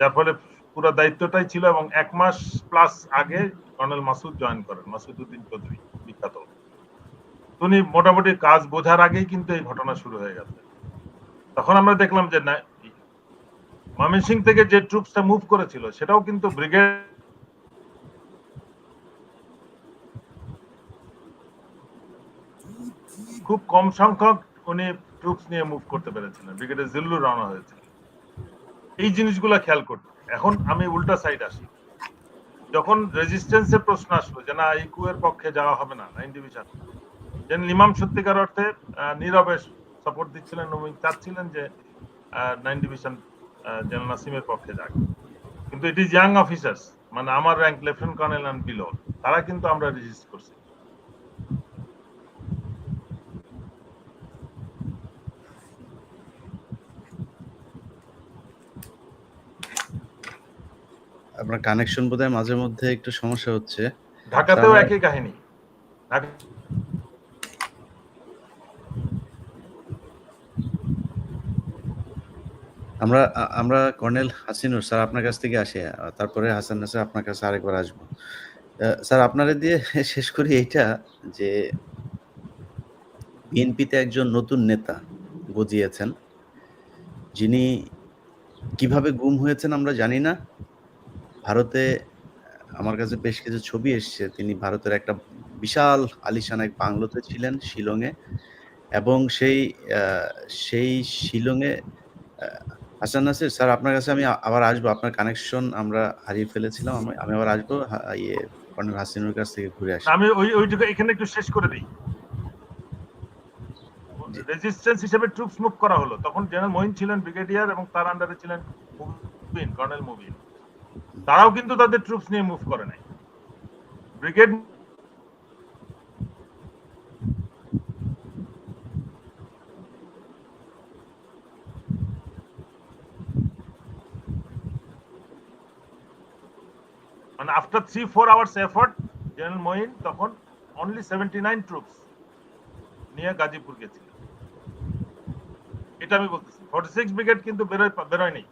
যার ফলে পুরো দায়িত্বটাই ছিল। এবং 1 মাস প্লাস আগে কর্নেল মাসুদ জয়েন করেন, মাসুদ উদ্দিন চৌধুরী বিখ্যাত। উনি মোটামুটি কাজ বোঝার আগেই কিন্তু এই ঘটনা শুরু হয়ে গেছে। তখন আমরা দেখলাম যে ময়মনসিংহ থেকে যে ট্রুপসটা মুভ করেছিল সেটাও কিন্তু ব্রিগেড খুব কম সংখ্যক উনি ট্রুপস নিয়ে মুভ করতে পেরেছিলেন, ব্রিগেডে জিল্লু রওনা হয়েছিল। এই জিনিসগুলো খেয়াল করতে এখন আমি উল্টা সাইড আসি। যখন রেজিস্ট্যান্সের প্রশ্ন আসলো যে না এই কুয়ের পক্ষে যাওয়া হবে না 9 ডিভিশন, জেনারেল ইমাম সত্যিকার অর্থে নীরবে সাপোর্ট দিচ্ছিলেন এবং চাচ্ছিলেন যে 9 ডিভিশন জেনারেল নাসিমের পক্ষে যাক। কিন্তু ইট ইজ ইয়াং অফিসার্স, মানে আমার rank lieutenant colonel and below, তারা কিন্তু আমরা রেজিস্ট করছি। আপনার কানেকশন বোধহয় মাঝে মধ্যে একটু সমস্যা হচ্ছে। ঢাকাতেও একই কাহিনী। আমরা কর্নেল হাসিনুর স্যার আপনার কাছ থেকে আসি, তারপরে হাসান নাসির আপনার কাছে আরেকবার আসবো। স্যার আপনারে দিয়ে শেষ করি এইটা যে বিএনপিতে একজন নতুন নেতা গজিয়েছেন, যিনি কিভাবে গুম হয়েছেন আমরা জানি না। ভারতে আমার কাছে বেশ কিছু ছবি এসছে। তিনি ভারতের একটা বিশাল আলিশান এক বাংলোতে ছিলেন শিলংয়ে, এবং সেই শিলংয়ে হাসান নাসির স্যার আপনার কাছে আমি আবার আসবো। আপনার কানেকশন আমরা হারিয়ে ফেলেছিলাম। আমি আবার আসবো। কর্নেল হাসিনুর কাছ থেকে ঘুরে আসি। আমি ওইটুকু এখানে একটু শেষ করে দিই। রেজিস্ট্যান্স হিসেবে ট্রুপস মুভ করা হলো, তখন জেনারেল মঈন ছিলেন ব্রিগেডিয়ার এবং তার আন্ডারে ছিলেন মুবিন, কর্নেল মুবিন। তারাও কিন্তু তাদের ট্রুপস নিয়ে মুভ করে নাই। ব্রিগেড মানে after 3-4 hours effort general Moin তখন অনলি 79 ট্রুপস নিয়ে গাজীপুর গেছিল। এটা আমি বলতেছি। 46 ব্রিগেড কিন্তু বেরোয়নি,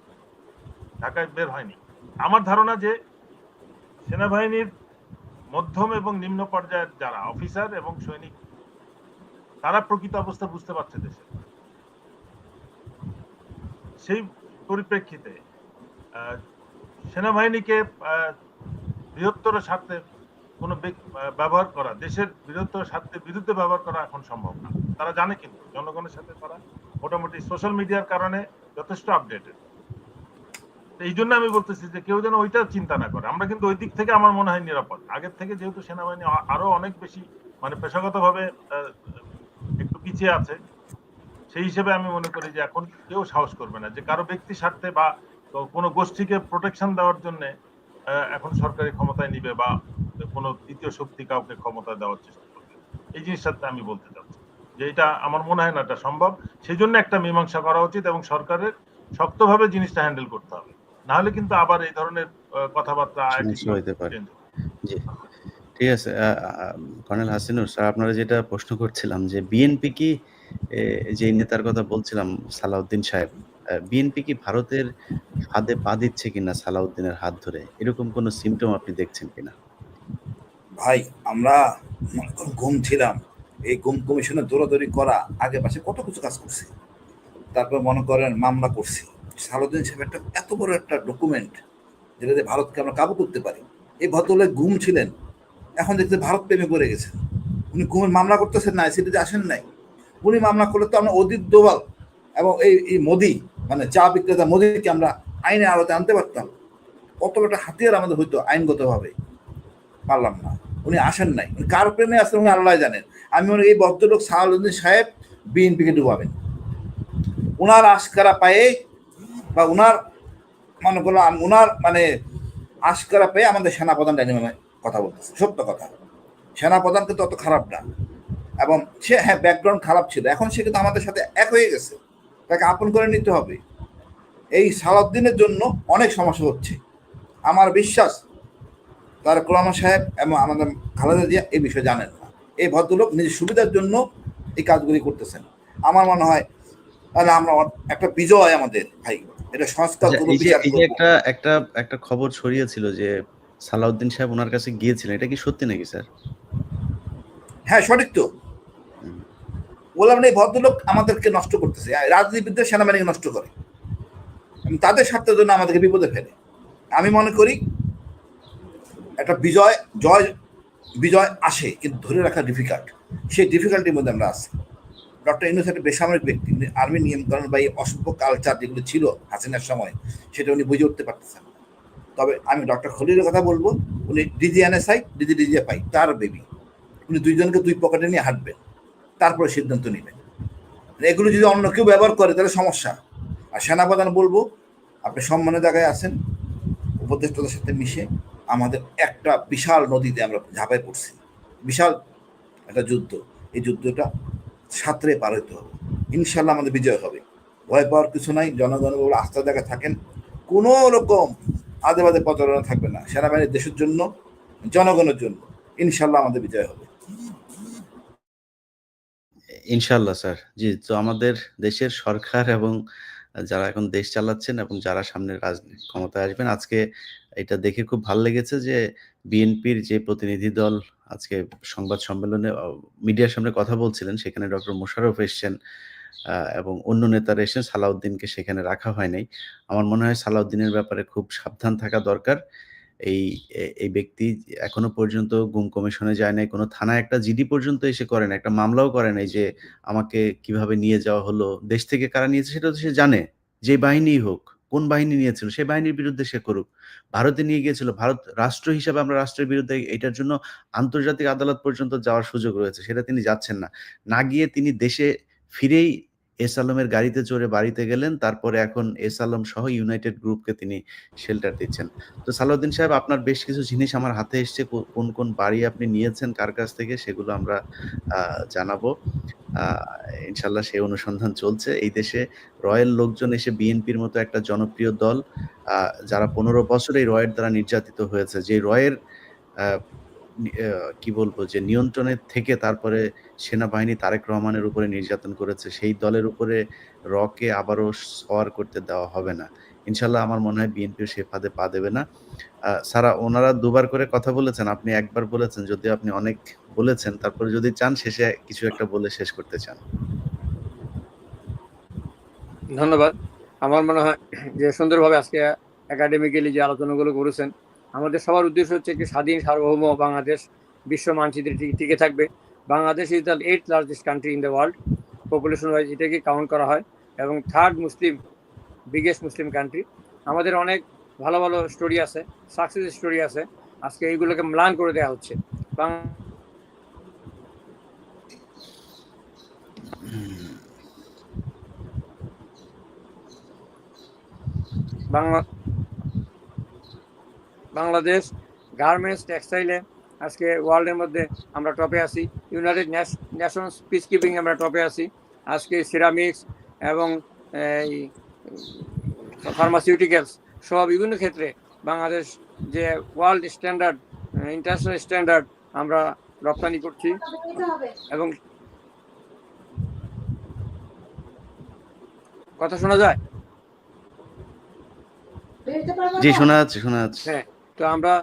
ঢাকায় বের হয়নি। আমার ধারণা যে সেনাবাহিনীর মধ্যম এবং নিম্ন পর্যায়ের যারা অফিসার এবং সৈনিক, তারা প্রকৃত অবস্থা বুঝতে পারছে দেশে। সেই পরিপ্রেক্ষিতে সেনাবাহিনীকে বৃহত্তর স্বার্থে কোনো ব্যবহার করা, দেশের বৃহত্তর স্বার্থের বিরুদ্ধে ব্যবহার করা এখন সম্ভব না। তারা জানে, কিন্তু জনগণের সাথে তারা মোটামুটি সোশ্যাল মিডিয়ার কারণে যথেষ্ট আপডেটেড। এই জন্য আমি বলতেছি যে কেউ যেন ওইটা চিন্তা না করে। আমরা কিন্তু ওই দিক থেকে আমার মনে হয় নিরাপদ। আগের থেকে যেহেতু সেনাবাহিনী আরো অনেক বেশি মানে পেশাগতভাবে একটু পিছিয়ে আছে, সেই হিসেবে আমি মনে করি যে এখন কেউ সাহস করবে না যে কারো ব্যক্তি স্বার্থে বা কোনো গোষ্ঠীকে প্রোটেকশন দেওয়ার জন্য এখন সরকারি ক্ষমতায় নিবে বা কোনো তৃতীয় শক্তি কাউকে ক্ষমতা দেওয়ার চেষ্টা করবে। এই জিনিসটাতে আমি বলতে চাচ্ছি যে এটা আমার মনে হয় না এটা সম্ভব। সেই জন্য একটা মীমাংসা করা উচিত এবং সরকারের শক্তভাবে জিনিসটা হ্যান্ডেল করতে হবে, না হলে কিন্তু আবার এই ধরনের কথাবার্তা হইতে পারে। জি, ঠিক আছে। কর্নেল হাসিনুর স্যার, আপনারা যেটা প্রশ্ন করছিলাম যে বিএনপি কি, যে নেতার কথা বলছিলাম সালাউদ্দিন সাহেব, বিএনপি কি ভারতের ফাঁদে পা দিচ্ছে কিনা সালাউদ্দিনের হাত ধরে, এরকম কোন সিমটম আপনি দেখছেন কিনা? ভাই, আমরা গুম ছিলাম, এই গুম কমিশনে দৌড়াদৌড়ি করা, আগে পাশে কত কিছু কাজ করছি, তারপর মনে করেন মামলা করছি। সালাউদ্দিন সাহেব একটা এত বড় একটা ডকুমেন্ট যেটাতে ভারতকে আমরা কাবু করতে পারি। এই ভদ্রলোক গুম ছিলেন, এখন দেখতে ভারত প্রেমে পড়ে গেছেন। উনি গুমের মামলা করতেছেন না, আইসিটিতে আসেন নাই। উনি মামলা করলে তো আমরা অজিত দোভাল এবং এই মোদি, মানে চা বিক্রেতা মোদিকে আমরা আইনের আওতায় আনতে পারতাম। কত একটা হাতিয়ার আমাদের হইতো আইনগতভাবে, পারলাম না। উনি আসেন নাই, উনি কার প্রেমে আসেন উনি আল্লাহ জানেন। আমি মনে এই ভদ্রলোক সালাউদ্দিন সাহেব বিএনপিকে ডুবাবেন উনার আশকারা পায়ে, বা উনার মনে করলো উনার মানে আশকারা পেয়ে আমাদের সেনাপ্রধান ডাইনামে কথা বলতেছে। সত্য কথা, সেনাপ্রধান কিন্তু অত খারাপ না, এবং সে হ্যাঁ ব্যাকগ্রাউন্ড খারাপ ছিল, এখন সে কিন্তু আমাদের সাথে এক হয়ে গেছে, তাকে আপন করে নিতে হবে। এই সালাউদ্দিনের জন্য অনেক সমস্যা হচ্ছে। আমার বিশ্বাস তারেক রহমান সাহেব এবং আমাদের খালেদা জিয়া এই বিষয়ে জানেন না। এই ভদ্রলোক নিজের সুবিধার জন্য এই কাজগুলি করতেছেন। আমার মনে হয় তাহলে আমরা একটা বিজয় আমাদের ভাই, এটা সংস্কার একটা খবর ছড়িয়েছিল যে সালাউদ্দিন সাহেব ওনার কাছে গিয়েছিলেন, এটা কি সত্যি নাকি স্যার? হ্যাঁ সঠিক তো। বললাম না এই ভদ্রলোক আমাদেরকে নষ্ট করতেছে, রাজনীতিবিদদের সেনাবাহিনীকে নষ্ট করে, তাদের স্বার্থের জন্য আমাদেরকে বিপদে ফেলে। আমি মনে করি একটা বিজয় আসে, কিন্তু ধরে রাখা ডিফিকাল্ট। সেই ডিফিকাল্টির মধ্যে আমরা আছি। ডক্টর ইউনূস একটা বেসামরিক ব্যক্তি, উনি আর্মি নিয়মকানুন বা এই অসভ্য কালচার যেগুলো ছিল হাসিনার সময়, সেটা উনি বুঝে উঠতে পারতেছেন। তবে আমি ডক্টর খলিলের কথা বলবো, উনি ডিজিএনএসআই ডিজিএফআই তার বেবি, উনি দুইজনকে দুই পকেটে নিয়ে হাঁটবেন, তারপরে সিদ্ধান্ত নেবেন। এগুলো যদি অন্য কেউ ব্যবহার করে তাহলে সমস্যা। আর সেনাপ্রধান বলবো, আপনি সম্মানের জায়গায় আছেন, উপদেষ্টাদের সাথে মিশে আমাদের একটা বিশাল নদীতে আমরা ঝাঁপায় পড়ছি, বিশাল একটা যুদ্ধ। এই যুদ্ধটা সাঁতরে পার হইতে হবে, ইনশাল্লাহ আমাদের বিজয় হবে। ভয় পাওয়ার কিছু নাই, জনগণের আস্থা জায়গায় থাকেন, কোনো রকম আদে বাদে প্রচারণা থাকবে না। সেনাবাহিনী দেশের জন্য, জনগণের জন্য, ইনশাল্লাহ আমাদের বিজয় হবে। ইনশাল্লাহ স্যার। জি, তো আমাদের দেশের সরকার এবং যারা এখন দেশ চালাচ্ছেন এবং যারা সামনে রাজনীতি ক্ষমতায় আসবেন, আজকে এটা দেখে খুব ভালো লেগেছে যে বিএনপির যে প্রতিনিধি দল আজকে সংবাদ সম্মেলনে মিডিয়ার সামনে কথা বলছিলেন, সেখানে ডক্টর মোশাররফ এসছেন এবং অন্য নেতারা এসেছেন, সালাউদ্দিনকে সেখানে রাখা হয় নাই। আমার মনে হয় সালাউদ্দিনের ব্যাপারে খুব সাবধান থাকা দরকার। এই ব্যক্তি এখনো পর্যন্ত গুম কমিশনে যায় নাই, কোনো থানায় একটা জিডি পর্যন্ত এসে করে নাই, একটা মামলাও করে নাই যে আমাকে কিভাবে নিয়ে যাওয়া হলো, দেশ থেকে কারা নিয়েছে সেটা তো সে জানে, যে বাহিনীই হোক, কোন বাহিনী নিয়েছিল সেই বাহিনীর বিরুদ্ধে সে করুক। ভারতে নিয়ে গিয়েছিল, ভারত রাষ্ট্র হিসাবে আমরা রাষ্ট্রের বিরুদ্ধে এটার জন্য আন্তর্জাতিক আদালত পর্যন্ত যাওয়ার সুযোগ রয়েছে, সেটা তিনি যাচ্ছেন না। না গিয়ে তিনি দেশে ফিরেই এস আলমের গাড়িতে চড়ে বাড়িতে গেলেন। তারপরে এখন এস আলম সহ ইউনাইটেড গ্রুপকে তিনি শেল্টার দিচ্ছেন। তো সালাউদ্দিন সাহেব, আপনার বেশ কিছু জিনিস আমার হাতে এসছে। কোন, কোন বাড়ি আপনি নিয়েছেন কার কাছ থেকে সেগুলো আমরা জানাবো। আ ইনশাআল্লাহ সেই অনুসন্ধান চলছে। এই দেশে রয়ের লোকজন এসে বিএনপির মতো একটা জনপ্রিয় দল, আ যারা ১৫ বছর এই রয়ের দ্বারা নির্যাতিত হয়েছে। যে রয়ের আ কি বলবো যে নিয়ন্ত্রণে থেকে তারপরে সেনাবাহিনী তারেক রহমানের উপরে নির্যাতন করেছে, সেই দলের উপরে রকে আবারও সওয়ার করতে দেওয়া হবে না। ইনশাআল্লাহ আমার মনে হয় বিএনপিও সে ফাঁদে পা দেবে না। স্যার, ওনারা দুবার করে কথা বলেছেন, আপনি একবার বলেছেন। যদিও আপনি অনেক বলেছেন, তারপরে যদি চান শেষে কিছু একটা বলে শেষ করতে চান। ধন্যবাদ। আমার মনে হয় যে সুন্দরভাবে আজকে একাডেমিক্যালি যে আলোচনাগুলো করেছেন, আমাদের সবার উদ্দেশ্য হচ্ছে একটি স্বাধীন সার্বভৌম বাংলাদেশ বিশ্ব মানচিত্রে টিকে থাকবে। Bangladesh is the 8th largest country in the world, population wise এটাকে কাউন্ট করা হয়, এবং 3rd বিগেস্ট মুসলিম কান্ট্রি। আমাদের অনেক ভালো ভালো স্টোরি আছে, সাকসেস স্টোরি আছে, আজকে এইগুলোকে ম্লান করে দেওয়া হচ্ছে। বাংলাদেশ গার্মেন্টস, টেক্সটাইলে আজকে ওয়ার্ল্ডের মধ্যে আমরা টপে আছি। ইউনাইটেড নেশনস পিস কিপিং আমরা টপে আছি। আজকে সিরামিক্স এবং এই ফার্মাসিউটিক্যালস সব বিভিন্ন ক্ষেত্রে বাংলাদেশ যে ওয়ার্ল্ড স্ট্যান্ডার্ড, ইন্টারন্যাশনাল স্ট্যান্ডার্ড আমরা রপ্তানি করছি। এবং কথা শোনা যায়? জি, শোনা যাচ্ছে, শোনা যাচ্ছে। হ্যাঁ, তো আমরা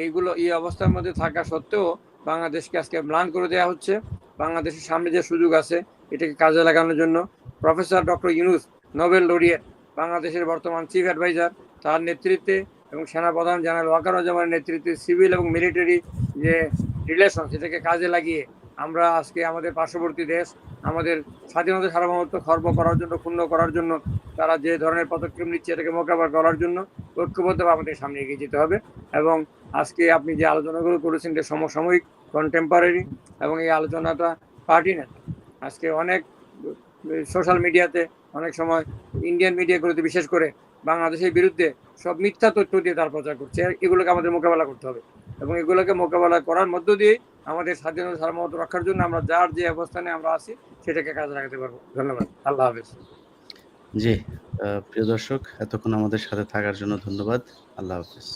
এইগুলো এই অবস্থার মধ্যে থাকা সত্ত্বেও বাংলাদেশকে আজকে ম্লান করে দেওয়া হচ্ছে। বাংলাদেশের সামনে যে সুযোগ আছে এটাকে কাজে লাগানোর জন্য professor doctor Yunus, Nobel laureate, বাংলাদেশের বর্তমান চিফ অ্যাডভাইজার, তার নেতৃত্বে এবং সেনাপ্রধান জেনারেল ওয়াকারুজ্জামানের নেতৃত্বে সিভিল এবং মিলিটারি যে রিলেশন, সেটাকে কাজে লাগিয়ে আমরা আজকে আমাদের পার্শ্ববর্তী দেশ আমাদের স্বাধীনতা সার্বভৌমত্ব খর্ব করার জন্য, ক্ষুণ্ণ করার জন্য তারা যে ধরনের পদক্ষেপ নিচ্ছে এটাকে মোকাবেলা করার জন্য ঐক্যবদ্ধভাবে আমাদের সামনে এগিয়ে যেতে হবে। এবং আজকে আপনি যে আলোচনাগুলো করেছেন যে সমসাময়িক, কন্টেম্পোরারি, এবং এই আলোচনাটা পার্টিনেন্ট। আজকে অনেক সোশ্যাল মিডিয়াতে অনেক সময় ইন্ডিয়ান মিডিয়াগুলোতে বিশেষ করে বাংলাদেশের বিরুদ্ধে সব মিথ্যা তথ্য দিয়ে তার প্রচার করছে। এগুলোকে আমাদের মোকাবেলা করতে হবে, এবং এগুলোকে মোকাবেলা করার মধ্য দিয়ে আমাদের স্বাধীনতা সার্বভৌমত্ব রক্ষার জন্য আমরা যার যে অবস্থানে আমরা আছি সেটাকে কাজে লাগাতে পারবো। ধন্যবাদ। আল্লাহ হাফেজ। জি, প্রিয় দর্শক, এতক্ষণ আমাদের সাথে থাকার জন্য ধন্যবাদ। আল্লাহ হাফেজ।